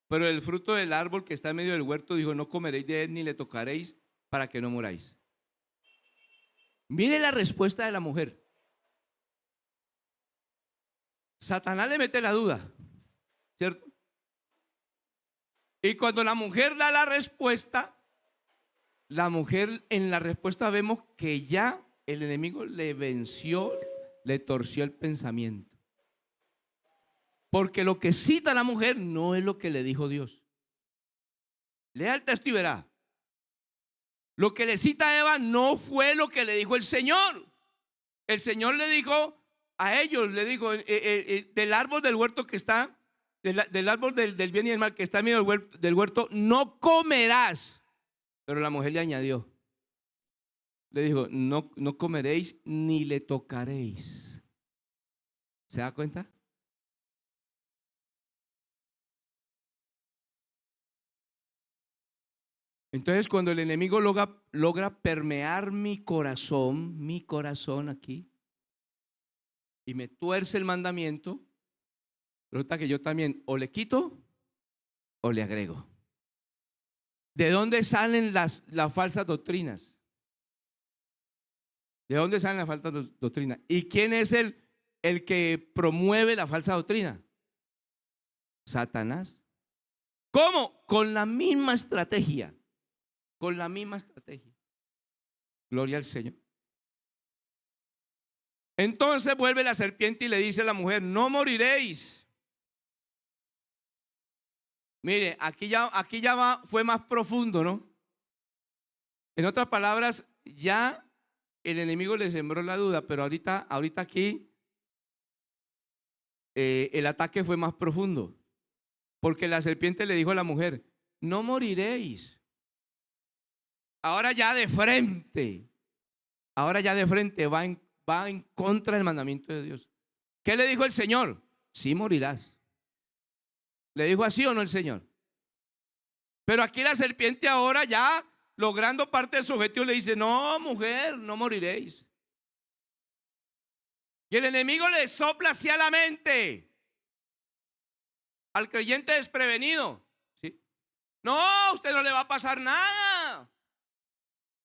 pero del fruto del árbol que está en medio del huerto, dijo, no comeréis de él ni le tocaréis para que no muráis. Mire la respuesta de la mujer. Satanás le mete la duda, ¿cierto? Y cuando la mujer da la respuesta, la mujer en la respuesta vemos que ya el enemigo le venció, le torció el pensamiento. Porque lo que cita la mujer no es lo que le dijo Dios. Lea el texto y verá. Lo que le cita a Eva no fue lo que le dijo el Señor. El Señor le dijo a ellos, le dijo, del árbol del huerto que está, del árbol del bien y del mal que está en medio del huerto, no comerás. Pero la mujer le añadió, le dijo, no comeréis ni le tocaréis. ¿Se da cuenta? Entonces, cuando el enemigo logra permear mi corazón aquí, y me tuerce el mandamiento, Resulta que yo también o le quito o le agrego. ¿De dónde salen las falsas doctrinas? ¿De dónde salen las falsas doctrinas? ¿Y quién es el que promueve la falsa doctrina? Satanás. ¿Cómo? Con la misma estrategia. Con la misma estrategia. Gloria al Señor. Entonces vuelve la serpiente y le dice a la mujer: no moriréis. Mire, aquí ya fue más profundo, ¿no? En otras palabras, ya el enemigo le sembró la duda, pero ahorita aquí el ataque fue más profundo. Porque la serpiente le dijo a la mujer: no moriréis. Ahora ya de frente va en contra del mandamiento de Dios. ¿Qué le dijo el Señor? Sí morirás. ¿Le dijo así o no el Señor? Pero aquí la serpiente ahora ya logrando parte de su objetivo le dice: no, mujer, no moriréis. Y el enemigo le sopla hacia la mente al creyente desprevenido. ¿Sí? No, usted no le va a pasar nada.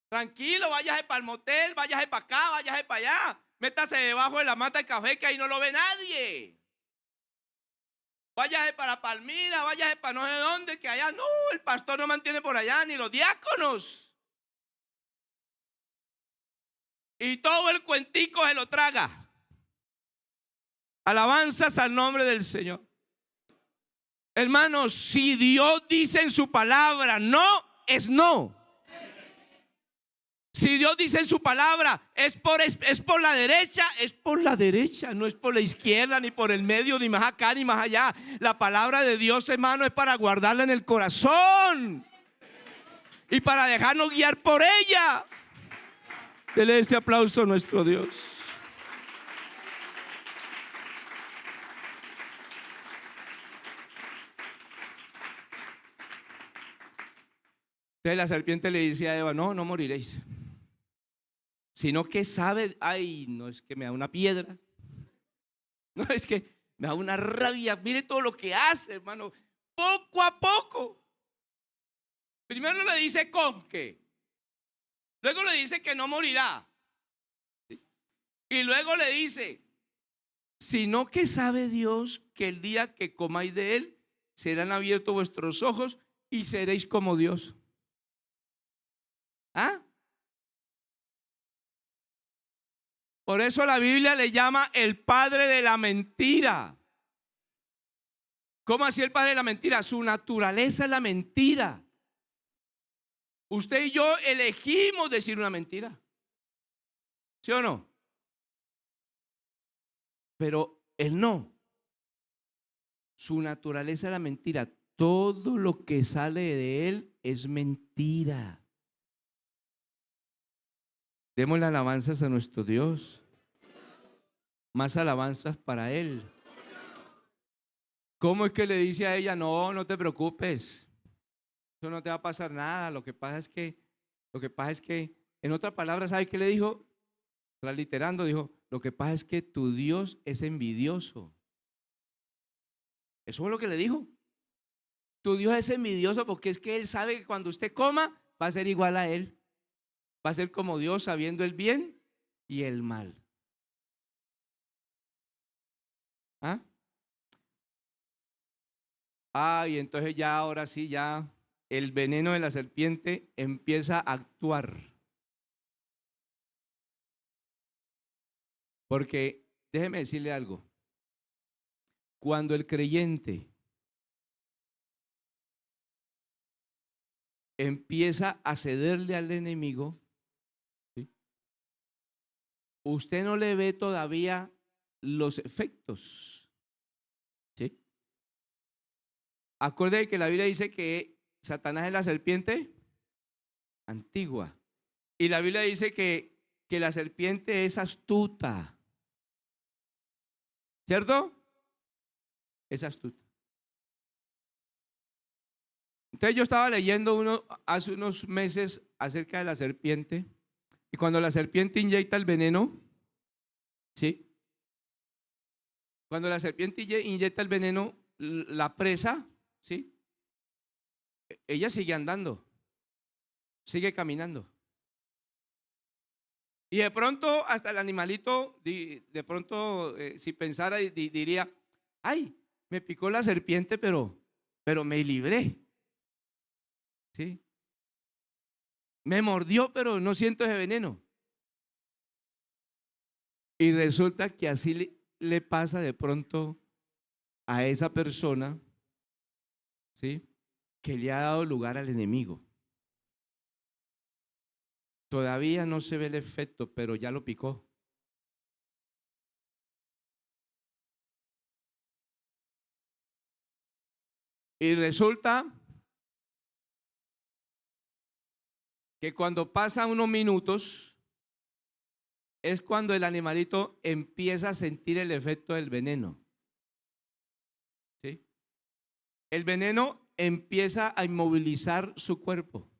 Tranquilo, váyase para el motel, váyase para acá, váyase para allá. Métase debajo de la mata de café que ahí no lo ve nadie. Váyase para Palmira, váyase para no sé dónde, que allá no, el pastor no mantiene por allá, ni los diáconos. Y todo el cuentico se lo traga. Alabanzas al nombre del Señor. Hermanos, si Dios dice en su palabra no, es no. Si Dios dice en su palabra es por la derecha, es por la derecha, no es por la izquierda, ni por el medio, ni más acá, ni más allá. La palabra de Dios, hermano, es para guardarla en el corazón y para dejarnos guiar por ella. Dele ese aplauso a nuestro Dios. Entonces la serpiente le dice a Eva: no, no moriréis. Sino que sabe, ay, no es que me da una piedra. No, es que me da una rabia. Mire todo lo que hace, hermano. Poco a poco. Primero le dice con qué. Luego le dice que no morirá. Y luego le dice: sino que sabe Dios que el día que comáis de él, serán abiertos vuestros ojos y seréis como Dios. ¿Ah? Por eso la Biblia le llama el padre de la mentira. ¿Cómo así el padre de la mentira? Su naturaleza es la mentira. Usted y yo elegimos decir una mentira. ¿Sí o no? Pero él no. Su naturaleza es la mentira. Todo lo que sale de él es mentira. Démosle alabanzas a nuestro Dios. Más alabanzas para él. ¿Cómo es que le dice a ella: no, no te preocupes, eso no te va a pasar nada? Lo que pasa es que, en otras palabras, ¿sabe qué le dijo? Transliterando, dijo: lo que pasa es que tu Dios es envidioso. Eso es lo que le dijo. Tu Dios es envidioso porque es que él sabe que cuando usted coma va a ser igual a él. Va a ser como Dios, sabiendo el bien y el mal. ¿Ah? Y entonces ya, ahora sí, ya el veneno de la serpiente empieza a actuar. Porque déjeme decirle algo. Cuando el creyente empieza a cederle al enemigo, ¿sí?, usted no le ve todavía los efectos. ¿Sí? Acuerde que la Biblia dice que Satanás es la serpiente antigua. Y la Biblia dice que la serpiente es astuta. ¿Cierto? Es astuta. Entonces yo estaba leyendo hace unos meses acerca de la serpiente. Y cuando la serpiente inyecta el veneno, ¿sí?, Cuando la serpiente inyecta el veneno, la presa, ¿sí? Ella sigue andando, sigue caminando. Y de pronto hasta el animalito, de pronto si pensara, diría, ay, me picó la serpiente, pero me libré. ¿Sí? Me mordió, pero no siento ese veneno. Y resulta que así le pasa de pronto a esa persona, ¿sí? Que le ha dado lugar al enemigo. Todavía no se ve el efecto, pero ya lo picó. Y resulta que cuando pasan unos minutos es cuando el animalito empieza a sentir el efecto del veneno. ¿Sí? El veneno empieza a inmovilizar su cuerpo.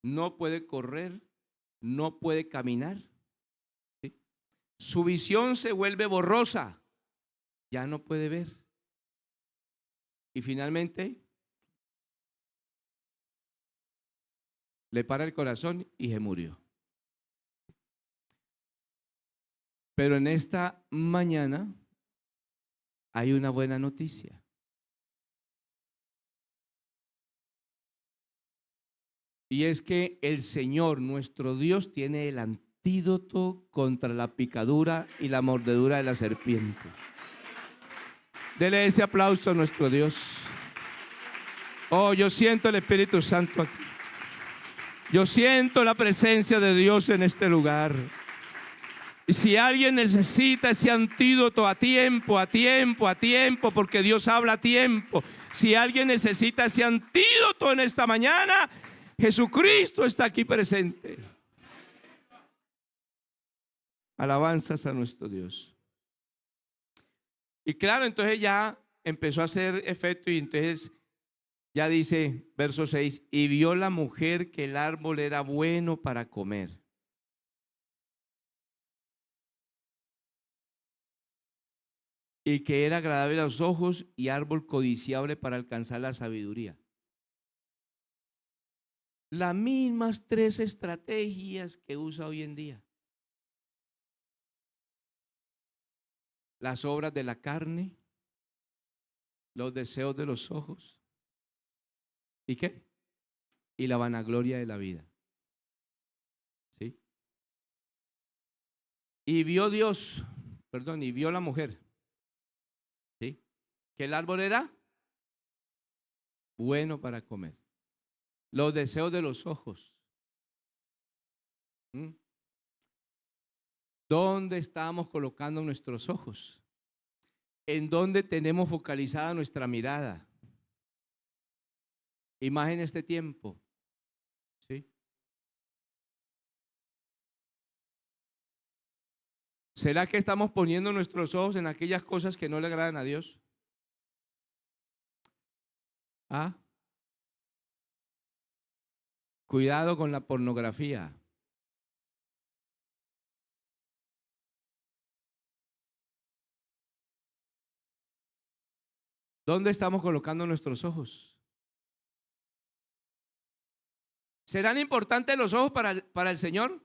No puede correr, no puede caminar. ¿Sí? Su visión se vuelve borrosa, ya no puede ver. Y finalmente le para el corazón y se murió. Pero en esta mañana hay una buena noticia. Y es que el Señor, nuestro Dios, tiene el antídoto contra la picadura y la mordedura de la serpiente. Dele ese aplauso a nuestro Dios. Oh, yo siento el Espíritu Santo aquí. Yo siento la presencia de Dios en este lugar. Y si alguien necesita ese antídoto a tiempo, a tiempo, a tiempo, porque Dios habla a tiempo. Si alguien necesita ese antídoto en esta mañana, Jesucristo está aquí presente. Alabanzas a nuestro Dios. Y claro, entonces ya empezó a hacer efecto y entonces ya dice, verso 6, y vio la mujer que el árbol era bueno para comer. Y que era agradable a los ojos y árbol codiciable para alcanzar la sabiduría. Las mismas 3 estrategias que usa hoy en día. Las obras de la carne, los deseos de los ojos. ¿Y qué? Y la vanagloria de la vida. ¿Sí? Y vio Dios, y vio la mujer, ¿sí? Que el árbol era bueno para comer. Los deseos de los ojos. ¿Mm? ¿Dónde estamos colocando nuestros ojos? ¿En dónde tenemos focalizada nuestra mirada? Y más en este tiempo. ¿Sí? ¿Será que estamos poniendo nuestros ojos en aquellas cosas que no le agradan a Dios? ¿Ah? Cuidado con la pornografía. ¿Dónde estamos colocando nuestros ojos? ¿Serán importantes los ojos para el Señor?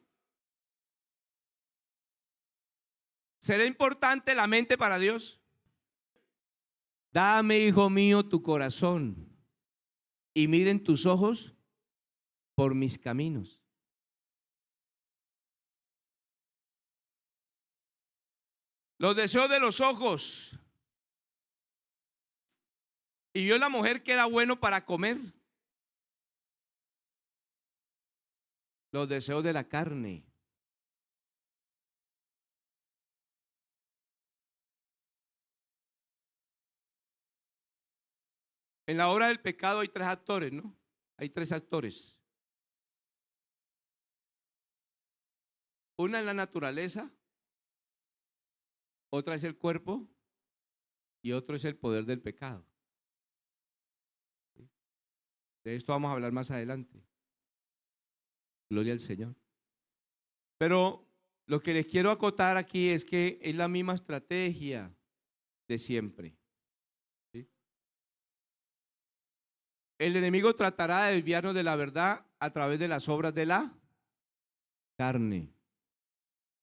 ¿Será importante la mente para Dios? Dame, hijo mío, tu corazón y miren tus ojos por mis caminos. Los deseos de los ojos. Y vio la mujer que era bueno para comer. Los deseos de la carne. En la obra del pecado hay 3 actores, ¿no? Hay 3 actores. Una es la naturaleza, otra es el cuerpo y otro es el poder del pecado. De esto vamos a hablar más adelante. Gloria al Señor. Pero lo que les quiero acotar aquí es que es la misma estrategia. de siempre. ¿Sí? El enemigo tratará de desviarnos de la verdad a través de las obras de la carne.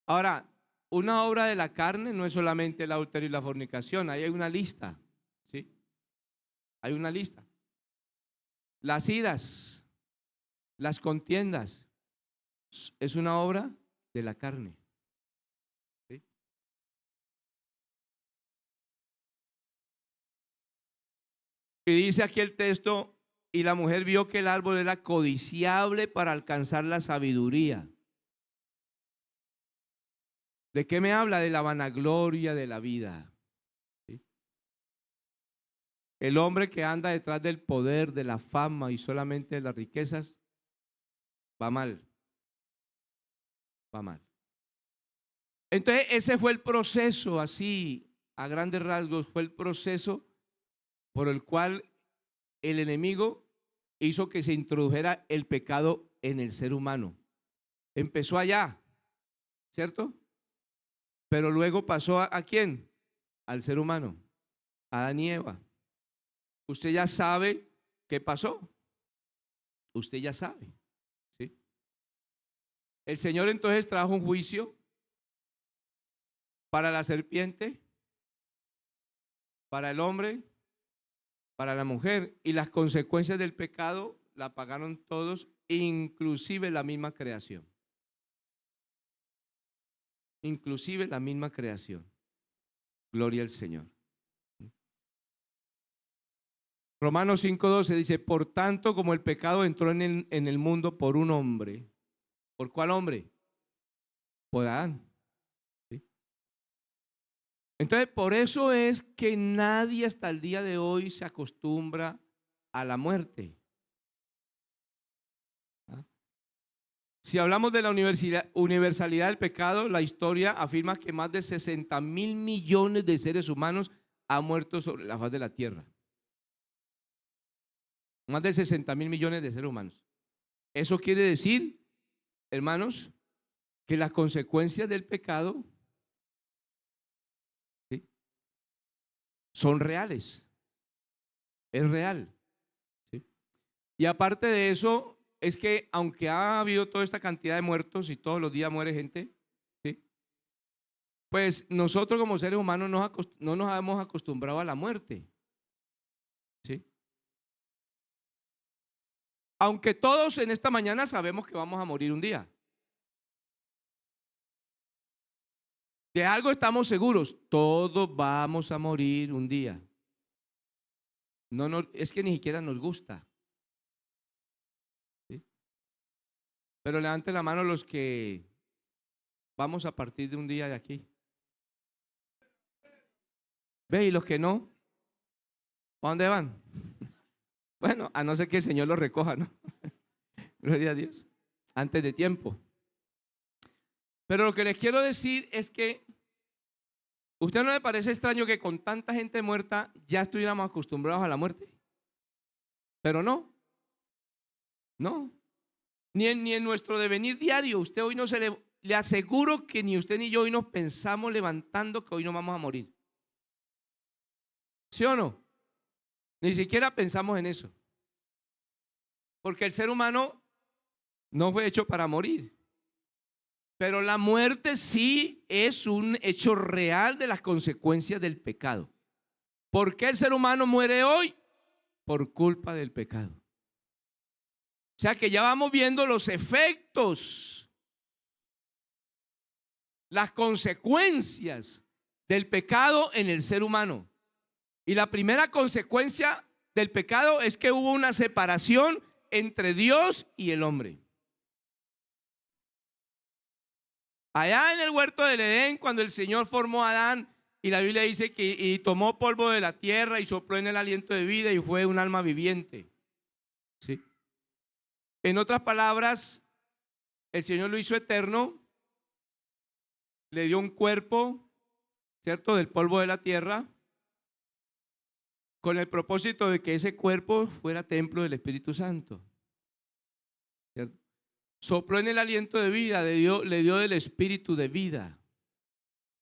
Ahora, una obra de la carne no es solamente el adulterio y la fornicación, ahí hay una lista, ¿sí? Hay una lista. Las iras, las contiendas, es una obra de la carne. ¿Sí? Y dice aquí el texto, y la mujer vio que el árbol era codiciable para alcanzar la sabiduría. ¿De qué me habla? De la vanagloria de la vida. ¿Sí? El hombre que anda detrás del poder, de la fama y solamente de las riquezas, va mal. Va mal. Entonces ese fue el proceso, así a grandes rasgos, fue el proceso por el cual el enemigo hizo que se introdujera el pecado en el ser humano. Empezó allá, ¿cierto? Pero luego pasó ¿a quién? Al ser humano, a Adán y Eva. Usted ya sabe qué pasó. Usted ya sabe, ¿sí? El Señor entonces trajo un juicio para la serpiente, para el hombre, para la mujer, y las consecuencias del pecado la pagaron todos, inclusive la misma creación. Inclusive la misma creación. Gloria al Señor. Romanos 5:12 dice, por tanto, como el pecado entró en el mundo por un hombre. ¿Por cuál hombre? Por Adán. ¿Sí? Entonces, por eso es que nadie hasta el día de hoy se acostumbra a la muerte. ¿Ah? Si hablamos de la universalidad del pecado, la historia afirma que más de 60.000 millones de seres humanos han muerto sobre la faz de la tierra. Más de 60.000 millones de seres humanos. Eso quiere decir, hermanos, que las consecuencias del pecado, ¿sí?, son reales. Es real. ¿Sí? Y aparte de eso, es que aunque ha habido toda esta cantidad de muertos y todos los días muere gente, ¿sí?, pues nosotros como seres humanos no nos hemos acostumbrado a la muerte. ¿Sí? Aunque todos en esta mañana sabemos que vamos a morir un día. De algo estamos seguros, todos vamos a morir un día. No, es que ni siquiera nos gusta. ¿Sí? Pero levante la mano los que vamos a partir de un día de aquí. ¿Ve? Y los que no, ¿a dónde van? Bueno, a no ser que el Señor los recoja, ¿no? Gloria a Dios. Antes de tiempo. Pero lo que les quiero decir es que ¿usted no le parece extraño que con tanta gente muerta ya estuviéramos acostumbrados a la muerte? Pero no. No. Ni en nuestro devenir diario. Usted hoy no le aseguro que ni usted ni yo hoy nos pensamos levantando que hoy no vamos a morir. ¿Sí o no? Ni siquiera pensamos en eso. Porque el ser humano no fue hecho para morir. Pero la muerte sí es un hecho real de las consecuencias del pecado. ¿Por qué el ser humano muere hoy? Por culpa del pecado. O sea que ya vamos viendo los efectos, las consecuencias del pecado en el ser humano. Y la primera consecuencia del pecado es que hubo una separación entre Dios y el hombre. Allá en el huerto del Edén, cuando el Señor formó a Adán, y la Biblia dice que y tomó polvo de la tierra y sopló en el aliento de vida y fue un alma viviente. ¿Sí? En otras palabras, el Señor lo hizo eterno, le dio un cuerpo, ¿cierto?, del polvo de la tierra, con el propósito de que ese cuerpo fuera templo del Espíritu Santo. ¿Cierto? Sopló en el aliento de vida, le dio del espíritu de vida.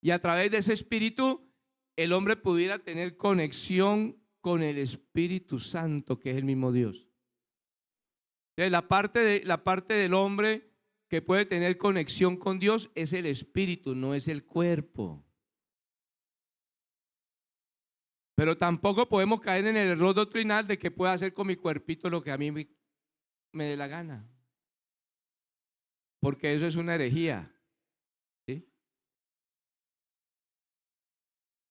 Y a través de ese espíritu, el hombre pudiera tener conexión con el Espíritu Santo, que es el mismo Dios. Entonces, la parte del hombre que puede tener conexión con Dios es el espíritu, no es el cuerpo. Pero tampoco podemos caer en el error doctrinal de que pueda hacer con mi cuerpito lo que a mí me dé la gana. Porque eso es una herejía. ¿Sí?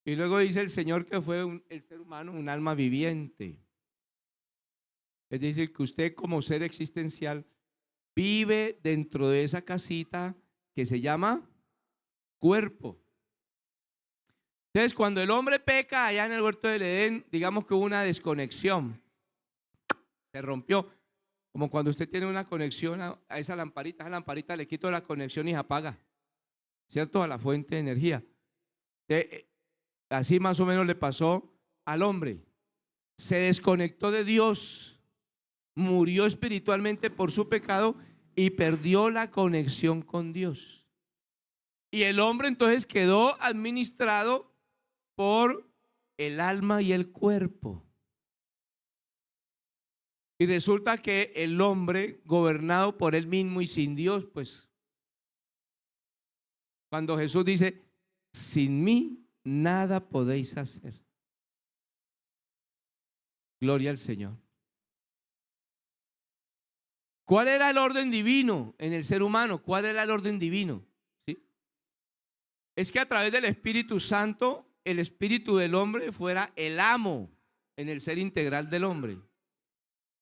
Y luego dice el Señor que fue el ser humano un alma viviente. Es decir, que usted como ser existencial vive dentro de esa casita que se llama cuerpo. Entonces, cuando el hombre peca allá en el huerto del Edén, digamos que hubo una desconexión. Se rompió. Como cuando usted tiene una conexión a esa lamparita le quito la conexión y se apaga. ¿Cierto? A la fuente de energía. Así más o menos le pasó al hombre. Se desconectó de Dios, murió espiritualmente por su pecado y perdió la conexión con Dios. Y el hombre entonces quedó administrado por el alma y el cuerpo. Y resulta que el hombre, gobernado por él mismo y sin Dios, pues, cuando Jesús dice, sin mí nada podéis hacer. Gloria al Señor. ¿Cuál era el orden divino en el ser humano? ¿Cuál era el orden divino? ¿Sí? Es que a través del Espíritu Santo, el espíritu del hombre fuera el amo en el ser integral del hombre.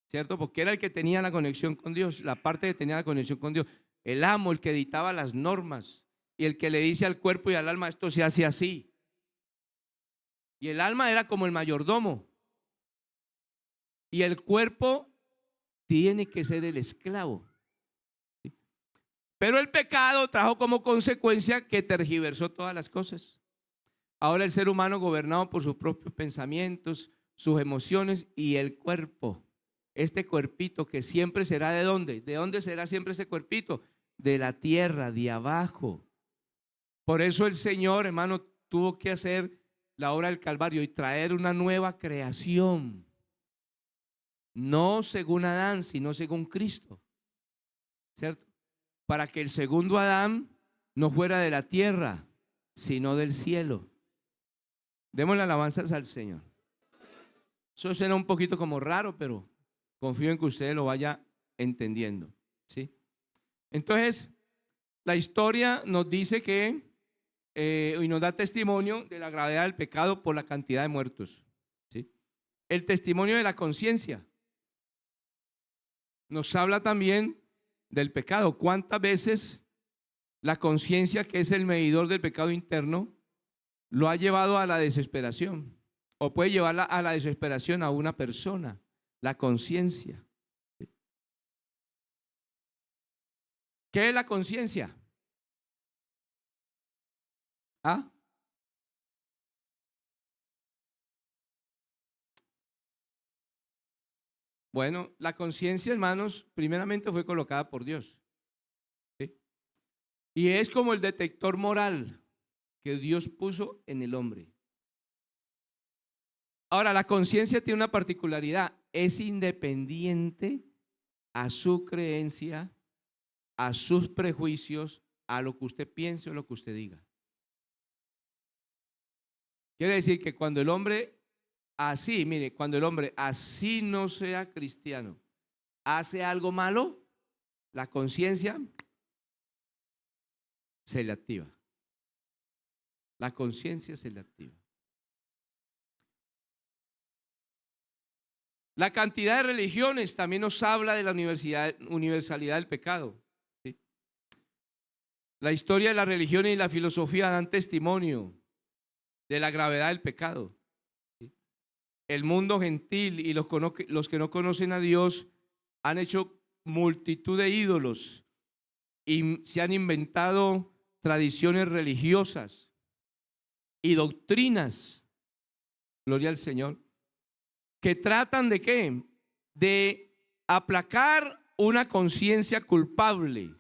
¿Cierto? Porque era el que tenía la conexión con Dios, la parte que tenía la conexión con Dios. El amo, el que dictaba las normas y el que le dice al cuerpo y al alma, esto se hace así. Y el alma era como el mayordomo. Y el cuerpo tiene que ser el esclavo. ¿Sí? Pero el pecado trajo como consecuencia que tergiversó todas las cosas. Ahora el ser humano gobernado por sus propios pensamientos, sus emociones y el cuerpo. Este cuerpito que siempre será ¿de dónde? ¿De dónde será siempre ese cuerpito? De la tierra, de abajo. Por eso el Señor, hermano, tuvo que hacer la obra del Calvario y traer una nueva creación. No según Adán, sino según Cristo. ¿Cierto? Para que el segundo Adán no fuera de la tierra, sino del cielo. Démosle alabanzas al Señor. Eso suena un poquito como raro, pero confío en que usted lo vaya entendiendo. ¿Sí? Entonces, la historia nos dice que, y nos da testimonio de la gravedad del pecado por la cantidad de muertos. ¿Sí? El testimonio de la conciencia nos habla también del pecado. ¿Cuántas veces la conciencia, que es el medidor del pecado interno, lo ha llevado a la desesperación? O puede llevarla a la desesperación a una persona, la conciencia. ¿Qué es la conciencia? ¿Ah? Bueno, la conciencia, hermanos, primeramente fue colocada por Dios. ¿Sí? Y es como el detector moral que Dios puso en el hombre. Ahora, la conciencia tiene una particularidad, es independiente a su creencia, a sus prejuicios, a lo que usted piense o lo que usted diga. Quiere decir que cuando el hombre así, mire, cuando el hombre así no sea cristiano, hace algo malo, la conciencia se le activa. La conciencia se le activa. La cantidad de religiones también nos habla de la universalidad del pecado. ¿Sí? La historia de las religiones y la filosofía dan testimonio de la gravedad del pecado. ¿Sí? El mundo gentil y los que no conocen a Dios han hecho multitud de ídolos y se han inventado tradiciones religiosas y doctrinas, gloria al Señor, que tratan de ¿qué? De aplacar una conciencia culpable.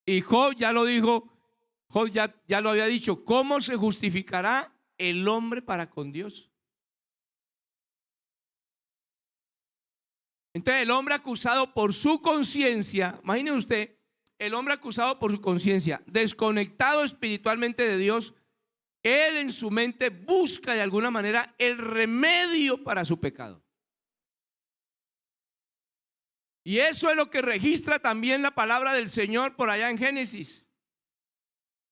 Y Job ya lo dijo, Job ya lo había dicho, ¿cómo se justificará el hombre para con Dios. Entonces el hombre acusado por su conciencia, imagine usted, el hombre acusado por su conciencia, desconectado espiritualmente de Dios, él en su mente busca de alguna manera el remedio para su pecado. Y eso es lo que registra también la palabra del Señor por allá en Génesis.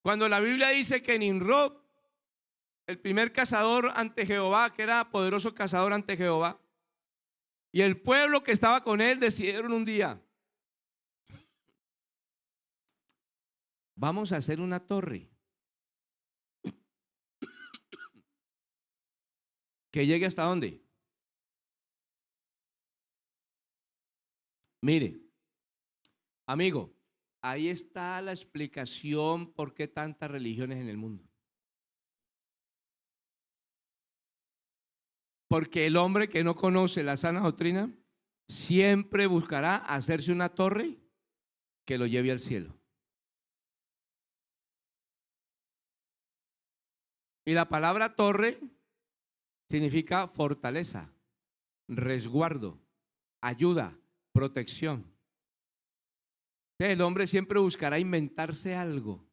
Cuando la Biblia dice que Nimrod, el primer cazador ante Jehová, que era poderoso cazador ante Jehová, y el pueblo que estaba con él decidieron un día: vamos a hacer una torre que llegue hasta dónde. Mire, amigo, ahí está la explicación por qué tantas religiones en el mundo. Porque el hombre que no conoce la sana doctrina siempre buscará hacerse una torre que lo lleve al cielo. Y la palabra torre significa fortaleza, resguardo, ayuda, protección. Entonces el hombre siempre buscará inventarse algo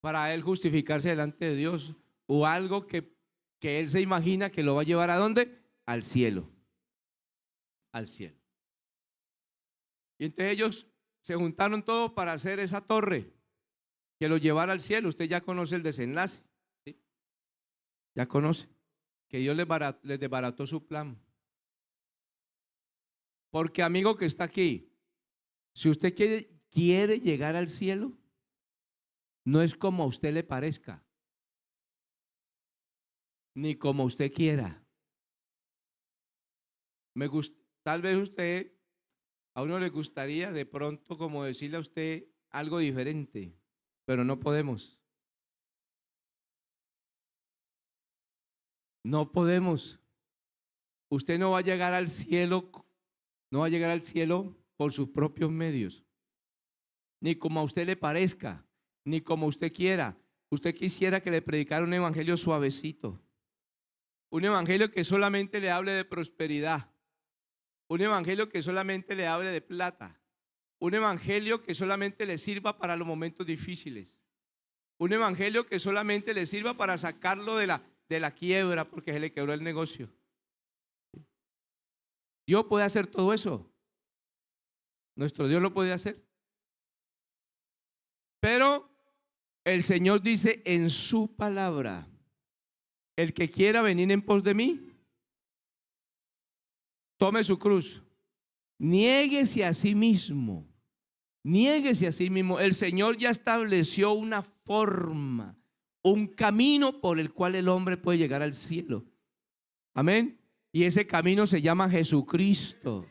para él justificarse delante de Dios, o algo que él se imagina que lo va a llevar ¿a dónde? Al cielo. Al cielo. Y entonces ellos se juntaron todos para hacer esa torre que lo llevara al cielo. Usted ya conoce el desenlace, ¿sí? Ya conoce que Dios les desbarató su plan. Porque, amigo que está aquí, si usted quiere llegar al cielo, no es como a usted le parezca, ni como usted quiera. Tal vez a uno le gustaría de pronto como decirle a usted algo diferente, pero no podemos. No podemos. Usted no va a llegar al cielo, por sus propios medios, ni como a usted le parezca, ni como usted quiera. Usted quisiera que le predicara un evangelio suavecito, un evangelio que solamente le hable de prosperidad, un evangelio que solamente le hable de plata, un evangelio que solamente le sirva para los momentos difíciles, un evangelio que solamente le sirva para sacarlo de la quiebra porque se le quebró el negocio. Dios puede hacer todo eso. Nuestro Dios lo puede hacer. Pero el Señor dice en su palabra: el que quiera venir en pos de mí, tome su cruz, niéguese a sí mismo. Niéguese a sí mismo. El Señor ya estableció una forma, un camino por el cual el hombre puede llegar al cielo. Amén. Y ese camino se llama Jesucristo.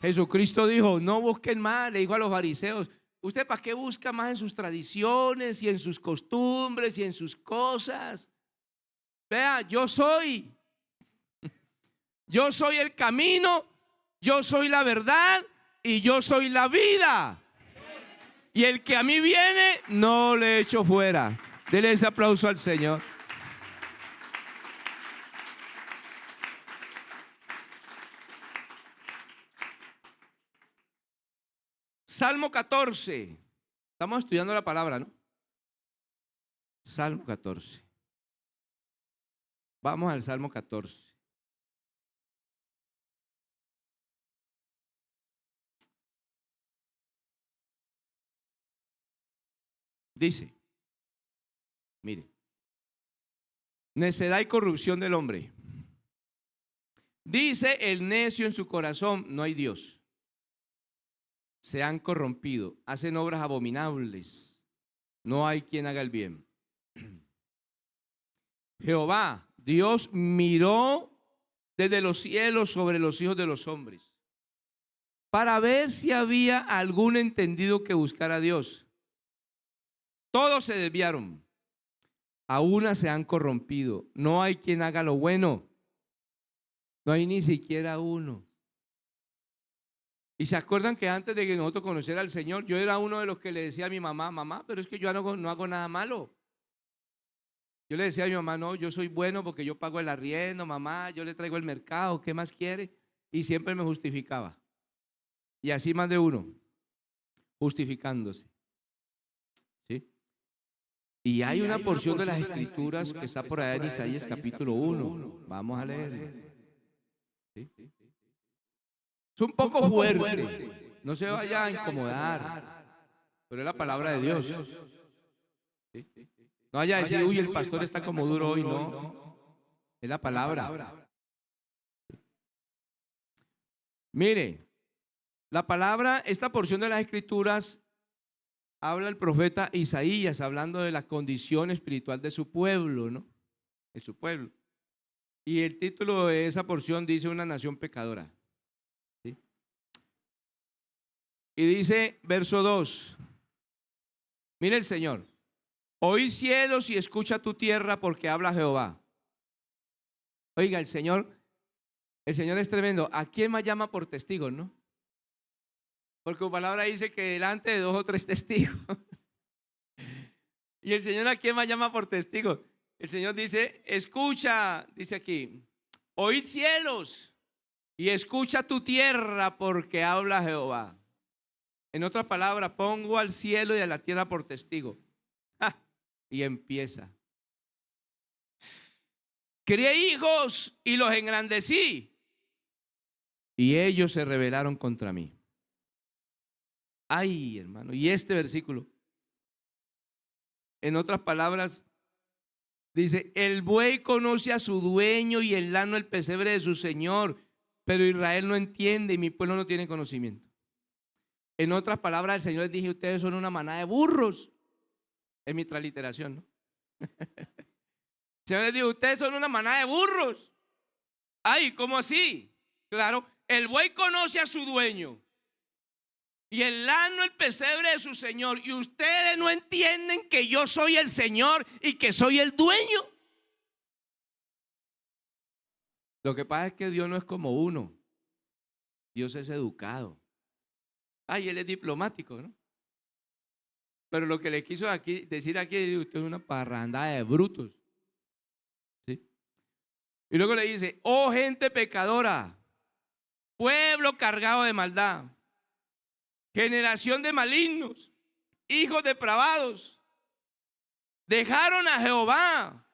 Jesucristo dijo: no busquen más, le dijo a los fariseos: ¿usted para qué busca más en sus tradiciones y en sus costumbres y en sus cosas? Vea, yo soy el camino, yo soy la verdad y yo soy la vida. Y el que a mí viene, no le echo fuera. Dele ese aplauso al Señor. Salmo 14. Estamos estudiando la palabra, ¿no? Salmo 14. Vamos al Salmo 14. Dice, mire: necedad y corrupción del hombre. Dice el necio en su corazón: no hay Dios. Se han corrompido, hacen obras abominables, no hay quien haga el bien. Jehová, Dios, miró desde los cielos sobre los hijos de los hombres para ver si había algún entendido que buscara a Dios. Todos se desviaron, a una se han corrompido, no hay quien haga lo bueno, no hay ni siquiera uno. Y se acuerdan que antes de que nosotros conociera al Señor, yo era uno de los que le decía a mi mamá: mamá, pero es que yo no hago nada malo. Yo le decía a mi mamá, no, yo soy bueno porque yo pago el arriendo, mamá, yo le traigo el mercado, ¿qué más quiere? Y siempre me justificaba. Y así más de uno, justificándose. ¿Sí? Y hay una porción de las Escrituras que está por allá en Isaías capítulo 1. Vamos a leerlo. ¿Sí? Es un poco fuerte, no se vaya a incomodar, pero es la palabra de Dios. ¿Sí? No vaya a decir, uy, el pastor está como duro hoy, no. Es la palabra. Mire, la palabra, esta porción de las Escrituras, habla el profeta Isaías, hablando de la condición espiritual de su pueblo, ¿no? De su pueblo. Y el título de esa porción dice una nación pecadora. ¿Sí? Y dice, verso 2, mire el Señor, oí cielos y escucha tu tierra porque habla Jehová. Oiga, el Señor es tremendo. ¿A quién más llama por testigos, no? Porque su palabra dice que delante de 2 o 3 testigos. Y el Señor, ¿a quién más llama por testigos? El Señor dice, escucha, dice aquí, oíd cielos y escucha tu tierra porque habla Jehová. En otras palabras, pongo al cielo y a la tierra por testigo. ¡Ja! Y empieza. Crié hijos y los engrandecí, y ellos se rebelaron contra mí. Ay, hermano, y este versículo, en otras palabras, dice, el buey conoce a su dueño y el asno el pesebre de su señor, pero Israel no entiende y mi pueblo no tiene conocimiento. En otras palabras, el Señor les dije, ustedes son una manada de burros. Es mi transliteración, ¿no? El Señor les dijo, ustedes son una manada de burros. Ay, ¿cómo así? Claro, el buey conoce a su dueño y el asno el pesebre de su señor, y ustedes no entienden que yo soy el Señor y que soy el dueño. Lo que pasa es que Dios no es como uno. Dios es educado. Ay, Él es diplomático, ¿no? Pero lo que le quiso decir aquí, usted es una parranda de brutos. ¿Sí? Y luego le dice, oh gente pecadora, pueblo cargado de maldad, generación de malignos, hijos depravados, dejaron a Jehová,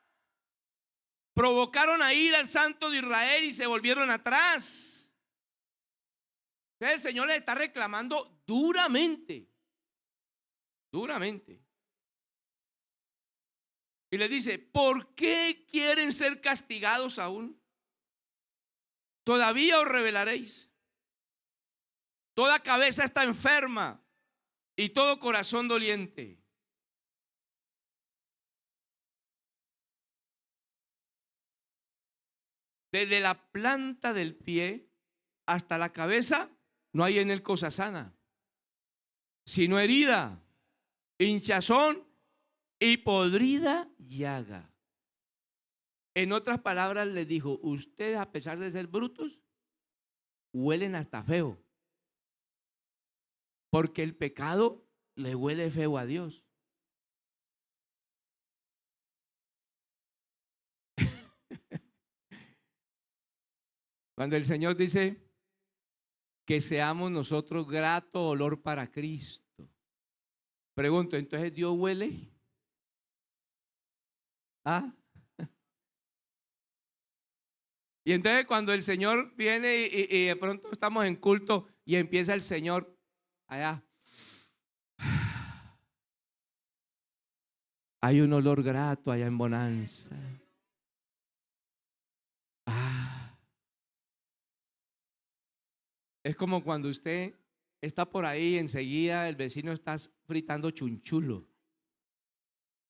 provocaron a ir al Santo de Israel y se volvieron atrás. Entonces el Señor les está reclamando duramente, duramente. Y les dice, ¿por qué quieren ser castigados aún? Todavía os rebelaréis. Toda cabeza está enferma y todo corazón doliente. Desde la planta del pie hasta la cabeza no hay en él cosa sana, sino herida, hinchazón y podrida llaga. En otras palabras les dijo, ustedes a pesar de ser brutos, huelen hasta feo. Porque el pecado le huele feo a Dios. Cuando el Señor dice que seamos nosotros grato olor para Cristo. Pregunto, ¿entonces Dios huele? ¿Ah? Y entonces cuando el Señor viene y de pronto estamos en culto y empieza el Señor allá. Hay un olor grato allá en Bonanza. Es como cuando usted está por ahí, enseguida el vecino está fritando chunchulo.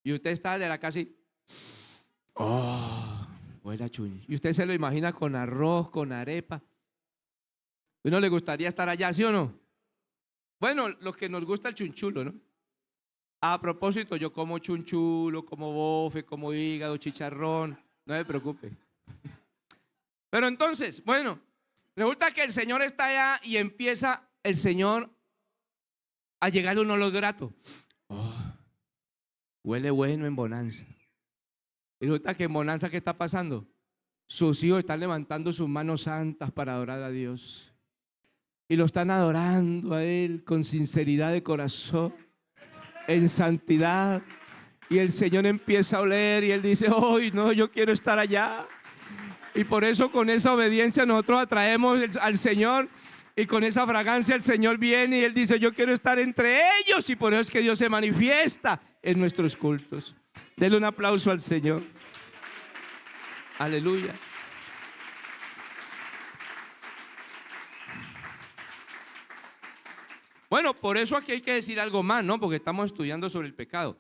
Y usted está de la casa y, oh, huele a chunchulo. Y usted se lo imagina con arroz, con arepa. ¿A uno le gustaría estar allá, sí o no? Bueno, los que nos gusta el chunchulo, ¿no? A propósito, yo como chunchulo, como bofe, como hígado, chicharrón. No se preocupe. Pero entonces, bueno, resulta que el Señor está allá y empieza el Señor a llegarle un olor grato. Oh, huele bueno en Bonanza. Y resulta que en Bonanza, ¿qué está pasando? Sus hijos están levantando sus manos santas para adorar a Dios. Y lo están adorando a Él con sinceridad de corazón, en santidad. Y el Señor empieza a oler y Él dice, hoy no, yo quiero estar allá. Y por eso con esa obediencia nosotros atraemos al Señor. Y con esa fragancia el Señor viene y Él dice, yo quiero estar entre ellos. Y por eso es que Dios se manifiesta en nuestros cultos. Denle un aplauso al Señor. Aleluya. Bueno, por eso aquí hay que decir algo más, ¿no? Porque estamos estudiando sobre el pecado.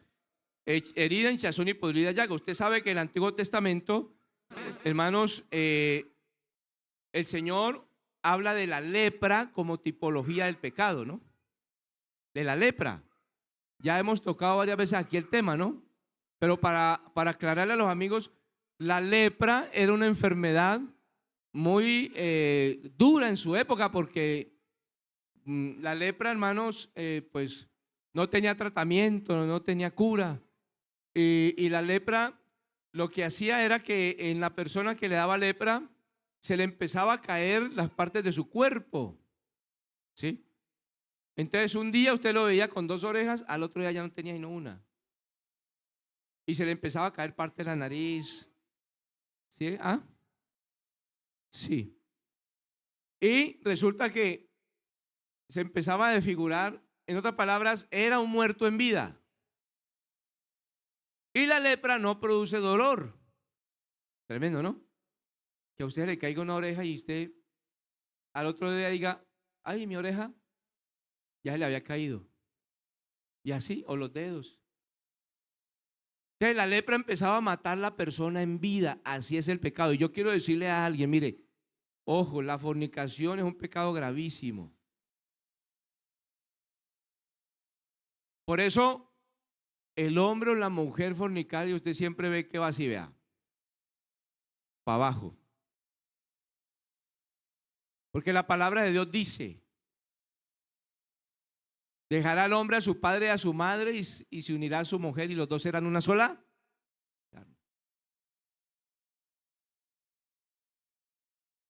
Herida, hinchazón y podrida llaga. Usted sabe que en el Antiguo Testamento, hermanos, el Señor habla de la lepra como tipología del pecado, ¿no? De la lepra. Ya hemos tocado varias veces aquí el tema, ¿no? Pero para aclararle a los amigos, la lepra era una enfermedad muy dura en su época porque la lepra, hermanos, pues no tenía tratamiento, no tenía cura. Y la lepra lo que hacía era que en la persona que le daba lepra se le empezaba a caer las partes de su cuerpo, ¿sí? Entonces un día usted lo veía con 2 orejas, al otro día ya no tenía sino una. Y se le empezaba a caer parte de la nariz. ¿Sí? ¿Ah? Sí. Y resulta que se empezaba a desfigurar. En otras palabras, era un muerto en vida. Y la lepra no produce dolor. Tremendo, ¿no? Que a usted le caiga una oreja y usted al otro día diga, ay, mi oreja ya se le había caído. Y así, o los dedos. Entonces la lepra empezaba a matar a la persona en vida. Así es el pecado. Y yo quiero decirle a alguien, mire, ojo, la fornicación es un pecado gravísimo. Por eso, el hombre o la mujer fornicaria, usted siempre ve que va así, vea, para abajo. Porque la palabra de Dios dice, dejará al hombre a su padre y a su madre y se unirá a su mujer y los dos serán una sola carne.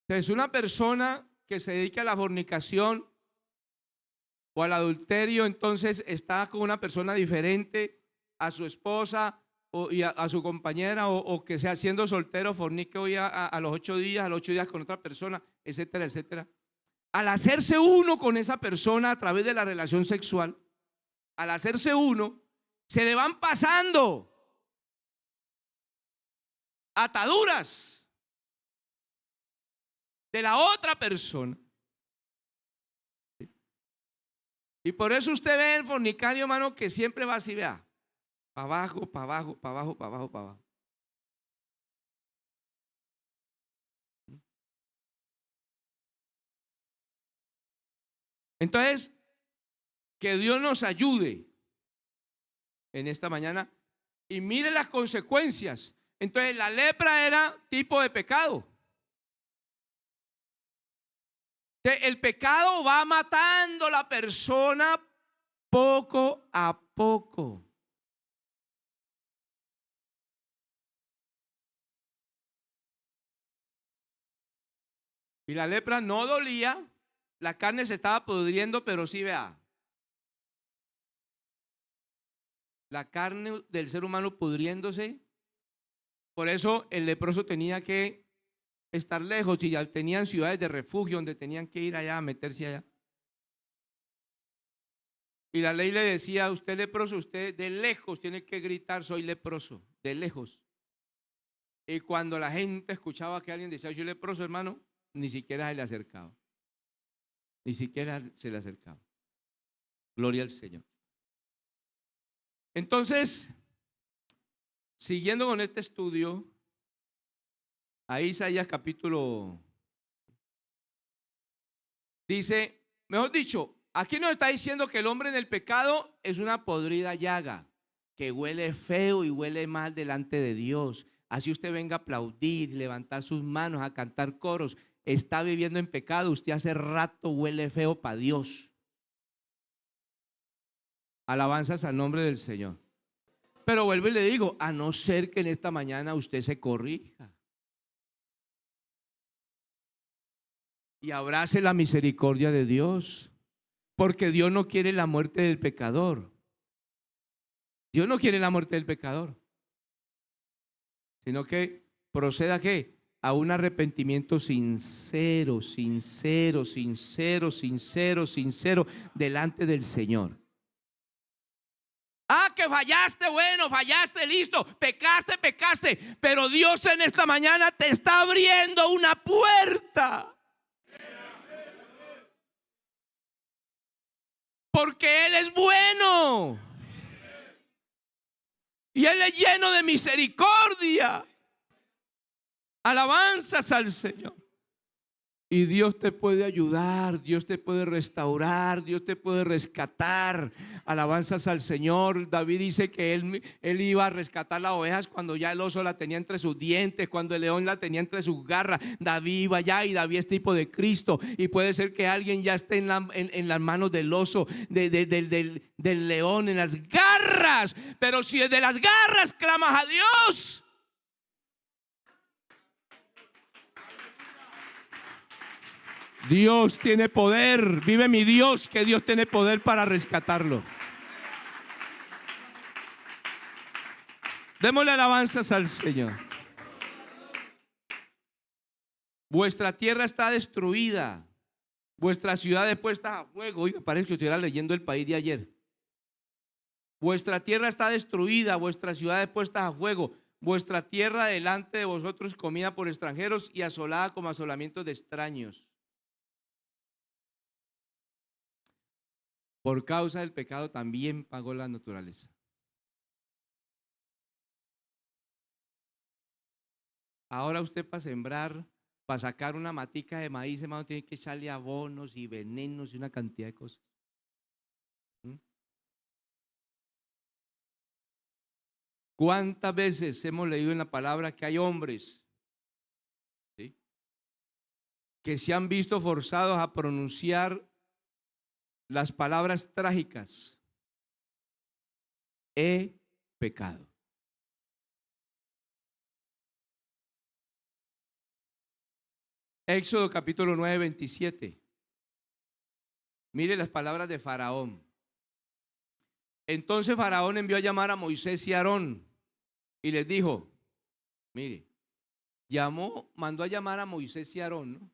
Entonces, una persona que se dedica a la fornicación o al adulterio, entonces está con una persona diferente a su esposa y a su compañera, o que sea siendo soltero, fornique hoy a los 8 días, a los 8 días con otra persona, etcétera, etcétera. Al hacerse uno con esa persona a través de la relación sexual, al hacerse uno, se le van pasando ataduras de la otra persona. Y por eso usted ve el fornicario, hermano, que siempre va así, vea, para abajo, para abajo, para abajo, para abajo, para abajo. Entonces, que Dios nos ayude en esta mañana y mire las consecuencias. Entonces, la lepra era tipo de pecado. El pecado va matando a la persona poco a poco. Y la lepra no dolía, la carne se estaba pudriendo, pero sí, vea, la carne del ser humano pudriéndose. Por eso el leproso tenía que estar lejos y ya tenían ciudades de refugio donde tenían que ir allá a meterse allá. Y la ley le decía, usted leproso, usted de lejos tiene que gritar, soy leproso, de lejos. Y cuando la gente escuchaba que alguien decía, soy leproso, hermano, ni siquiera se le acercaba. Ni siquiera se le acercaba. Gloria al Señor. Entonces, siguiendo con este estudio, a Isaías capítulo, dice, mejor dicho, aquí nos está diciendo que el hombre en el pecado es una podrida llaga, que huele feo y huele mal delante de Dios. Así usted venga a aplaudir, levantar sus manos, a cantar coros, está viviendo en pecado, usted hace rato huele feo para Dios. Alabanzas al nombre del Señor. Pero vuelvo y le digo, a no ser que en esta mañana usted se corrija y abrace la misericordia de Dios, porque Dios no quiere la muerte del pecador. Dios no quiere la muerte del pecador, sino que proceda ¿a qué? A un arrepentimiento sincero, sincero, sincero, sincero, sincero delante del Señor. Ah, que fallaste, bueno, fallaste, listo, pecaste, pecaste, pero Dios en esta mañana te está abriendo una puerta. Porque Él es bueno. Y Él es lleno de misericordia. Alabanzas al Señor. Y Dios te puede ayudar, Dios te puede restaurar, Dios te puede rescatar. Alabanzas al Señor. David dice que él iba a rescatar las ovejas cuando ya el oso la tenía entre sus dientes, cuando el león la tenía entre sus garras. David iba allá y David es tipo de Cristo. Y puede ser que alguien ya esté en las manos del oso, del león, en las garras. Pero si de las garras clamas a Dios, Dios tiene poder. Vive mi Dios, que Dios tiene poder para rescatarlo. Démosle alabanzas al Señor. Vuestra tierra está destruida, vuestras ciudades puestas a fuego. Oiga, parece que estuviera leyendo El País de ayer. Vuestra tierra está destruida, vuestras ciudades puestas a fuego, vuestra tierra delante de vosotros comida por extranjeros y asolada como asolamientos de extraños. Por causa del pecado también pagó la naturaleza. Ahora usted para sembrar, para sacar una matica de maíz, hermano, tiene que echarle abonos y venenos y una cantidad de cosas. ¿Cuántas veces hemos leído en la palabra que hay hombres, ¿sí?, que se han visto forzados a pronunciar las palabras trágicas: he pecado? Éxodo capítulo 9, 27. Mire las palabras de Faraón. Entonces Faraón envió a llamar a Moisés y a Aarón y les dijo, mire, mandó a llamar a Moisés y a Aarón, ¿no?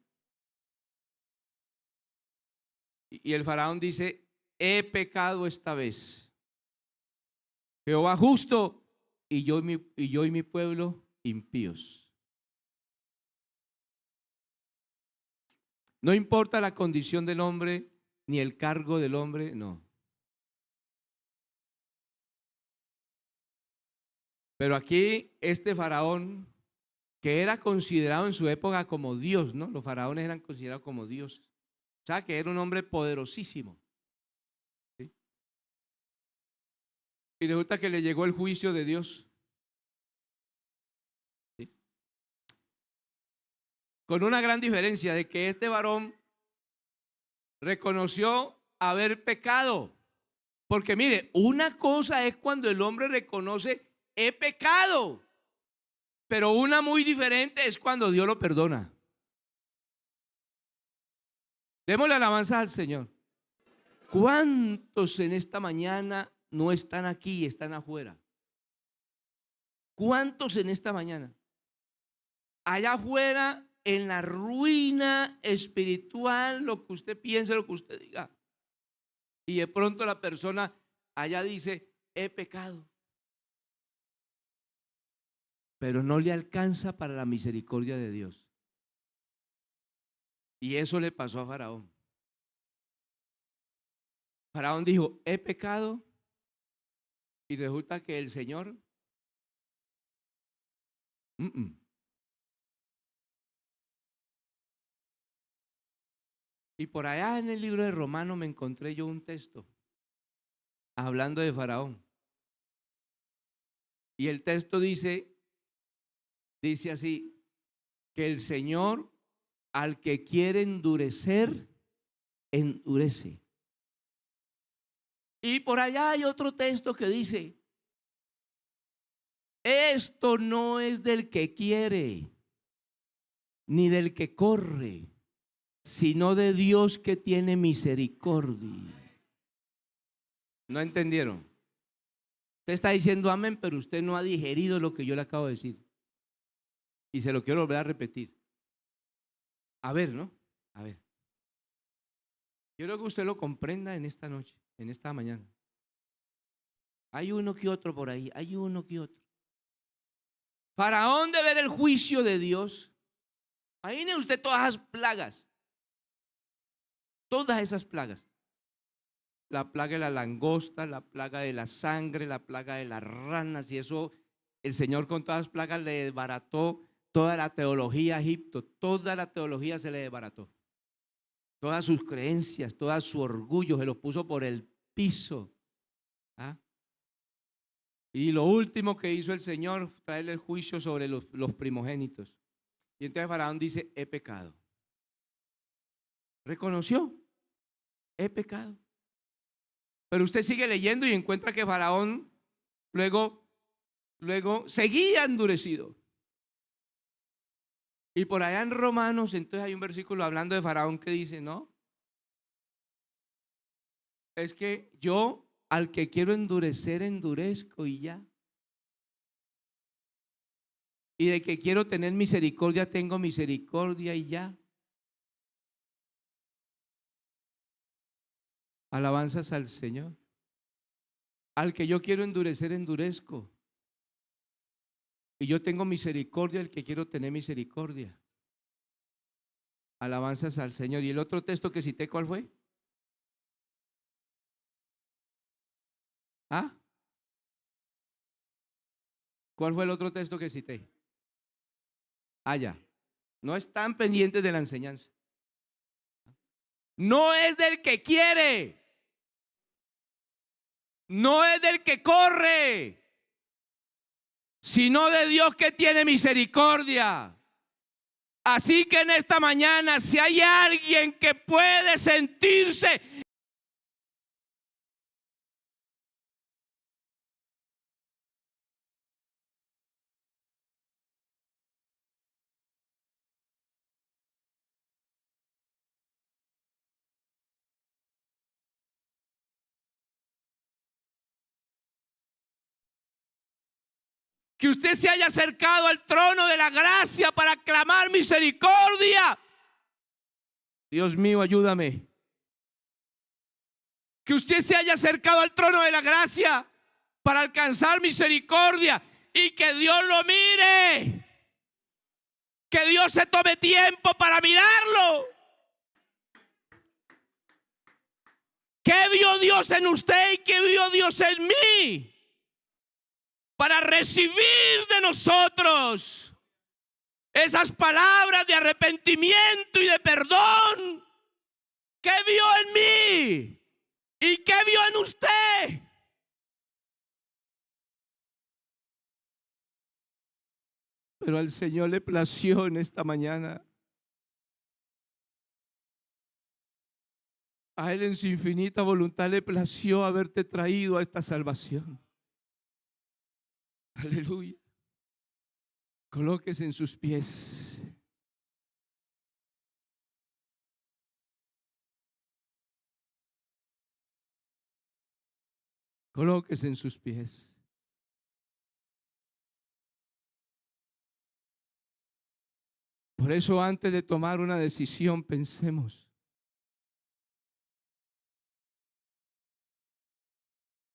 Y el Faraón dice, he pecado esta vez. Jehová justo y yo y mi pueblo impíos. No importa la condición del hombre ni el cargo del hombre, no. Pero aquí este faraón, que era considerado en su época como Dios, ¿no? Los faraones eran considerados como dioses. O sea, que era un hombre poderosísimo, ¿sí? Y resulta que le llegó el juicio de Dios, ¿sí?, con una gran diferencia de que este varón reconoció haber pecado. Porque mire, una cosa es cuando el hombre reconoce, he pecado, pero una muy diferente es cuando Dios lo perdona. Démosle alabanza al Señor. ¿Cuántos en esta mañana no están aquí, están afuera? ¿Cuántos en esta mañana? Allá afuera, en la ruina espiritual, lo que usted piense, lo que usted diga. Y de pronto la persona allá dice, he pecado. Pero no le alcanza para la misericordia de Dios. Y eso le pasó a Faraón. Faraón dijo, he pecado, y resulta que el Señor Y por allá en el libro de Romanos me encontré yo un texto hablando de Faraón. Y el texto dice así, que el Señor al que quiere endurecer, endurece. Y por allá hay otro texto que dice esto no es del que quiere, ni del que corre, sino de Dios que tiene misericordia. ¿No entendieron? Usted está diciendo amén, pero usted no ha digerido lo que yo le acabo de decir. Y se lo quiero volver a repetir. A ver, ¿no? A ver. Yo creo que usted lo comprenda en esta noche, en esta mañana. Hay uno que otro por ahí, hay uno que otro. Faraón de ver el juicio de Dios. Imagine usted todas esas plagas. Todas esas plagas. La plaga de la langosta, la plaga de la sangre, la plaga de las ranas. Y eso, el Señor con todas las plagas le desbarató toda la teología a Egipto. Toda la teología se le desbarató. Todas sus creencias, todo su orgullo se lo puso por el piso. ¿Ah? Y lo último que hizo el Señor fue traerle el juicio sobre los primogénitos. Y entonces Faraón dice, he pecado. Reconoció, he pecado. Pero usted sigue leyendo y encuentra que Faraón luego seguía endurecido. Y por allá en Romanos, entonces hay un versículo hablando de Faraón que dice, no, es que yo al que quiero endurecer, endurezco y ya. Y de que quiero tener misericordia, tengo misericordia y ya. Alabanzas al Señor. Al que yo quiero endurecer, endurezco. Y yo tengo misericordia, al que quiero tener misericordia. Alabanzas al Señor. ¿Y el otro texto que cité, cuál fue? ¿Ah? ¿Cuál fue el otro texto que cité? Ya. No están pendientes de la enseñanza. No es del que quiere. No es del que corre, sino de Dios que tiene misericordia. Así que en esta mañana, si hay alguien que puede sentirse que usted se haya acercado al trono de la gracia para clamar misericordia, Dios mío, ayúdame. Que usted se haya acercado al trono de la gracia para alcanzar misericordia y que Dios lo mire. Que Dios se tome tiempo para mirarlo. ¿Qué vio Dios en usted y qué vio Dios en mí? Para recibir de nosotros esas palabras de arrepentimiento y de perdón. ¿Qué vio en mí? ¿Y qué vio en usted? Pero al Señor le plació en esta mañana. A Él en su infinita voluntad le plació haberte traído a esta salvación. Aleluya. Colóquese en sus pies. Colóquese en sus pies. Por eso, antes de tomar una decisión, pensemos.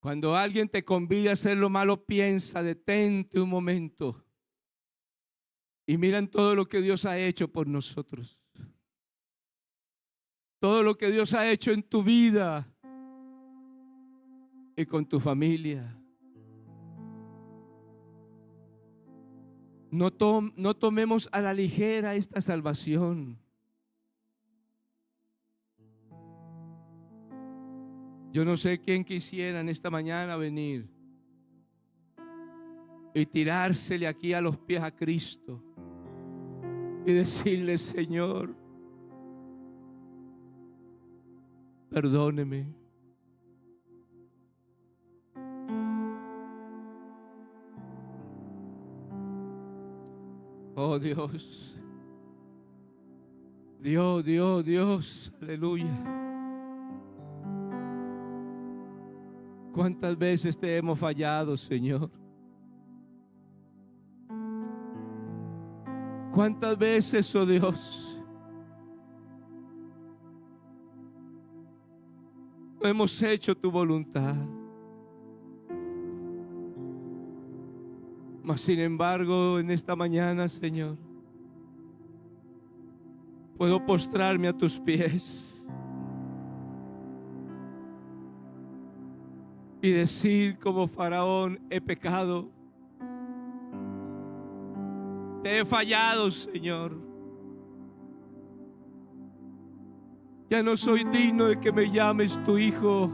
Cuando alguien te convide a hacer lo malo, piensa, detente un momento y mira en todo lo que Dios ha hecho por nosotros. Todo lo que Dios ha hecho en tu vida y con tu familia. No tomemos a la ligera esta salvación. Yo no sé quién quisiera en esta mañana venir y tirársele aquí a los pies a Cristo y decirle: Señor, perdóneme. Oh Dios, Dios, Dios, Dios, aleluya. ¿Cuántas veces te hemos fallado, Señor? ¿Cuántas veces, oh Dios, no hemos hecho tu voluntad? Mas sin embargo, en esta mañana, Señor, puedo postrarme a tus pies y decir como Faraón: he pecado, te he fallado, Señor. Ya no soy digno de que me llames tu hijo.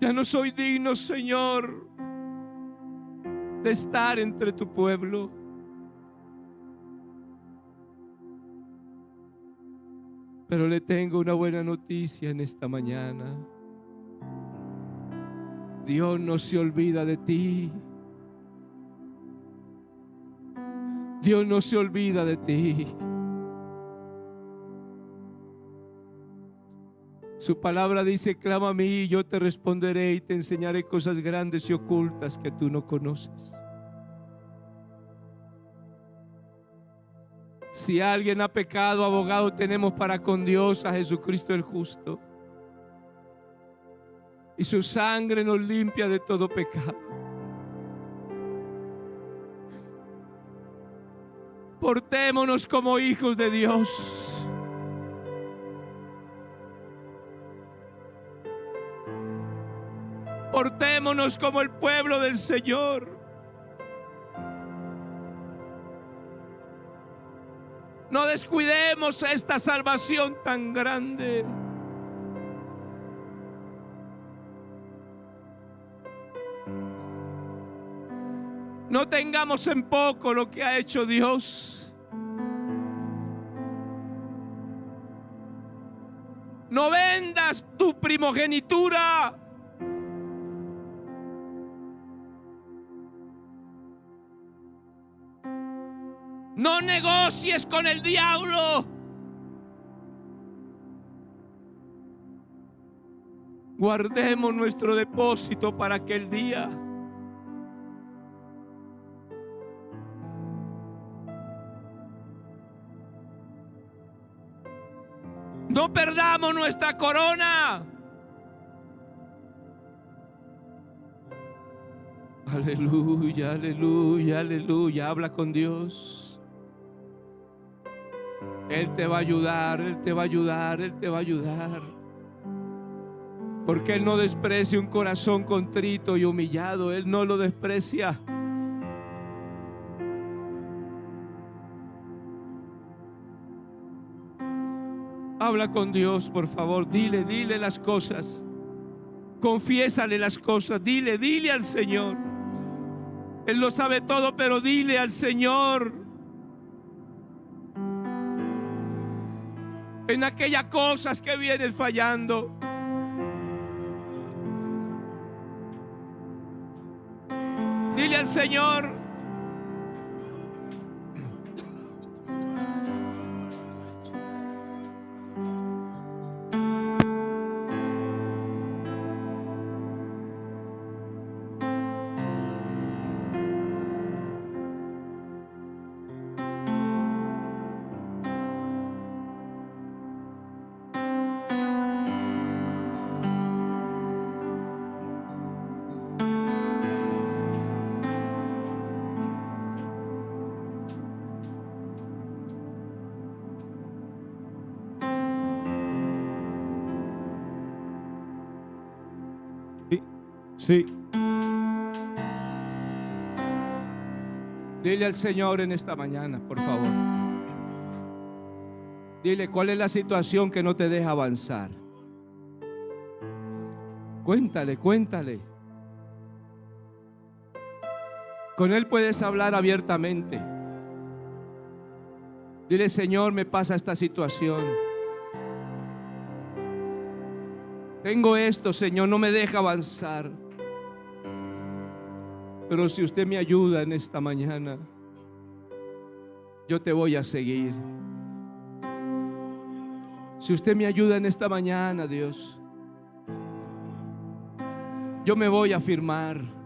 Ya no soy digno, Señor, de estar entre tu pueblo. Pero le tengo una buena noticia en esta mañana. Dios no se olvida de ti. Dios no se olvida de ti. Su palabra dice: clama a mí y yo te responderé y te enseñaré cosas grandes y ocultas que tú no conoces. Si alguien ha pecado, abogado tenemos para con Dios a Jesucristo el justo. Y su sangre nos limpia de todo pecado. Portémonos como hijos de Dios. Portémonos como el pueblo del Señor. No descuidemos esta salvación tan grande. No tengamos en poco lo que ha hecho Dios. No vendas tu primogenitura. No negocies con el diablo. Guardemos nuestro depósito para aquel día. No perdamos nuestra corona. Aleluya, aleluya, aleluya. Habla con Dios. Él te va a ayudar, Él te va a ayudar, Él te va a ayudar. Porque Él no desprecia un corazón contrito y humillado. Él no lo desprecia. Habla con Dios, por favor. Dile las cosas. Confiésale las cosas. Dile al Señor. Él lo sabe todo, pero dile al Señor. En aquellas cosas que vienes fallando. Dile al Señor. Sí. Dile al Señor en esta mañana, por favor. Dile cuál es la situación que no te deja avanzar. Cuéntale. Con Él puedes hablar abiertamente. Dile: Señor, me pasa esta situación. Tengo esto, Señor, no me deja avanzar. Pero si usted me ayuda en esta mañana, yo te voy a seguir. Si usted me ayuda en esta mañana, Dios, yo me voy a afirmar.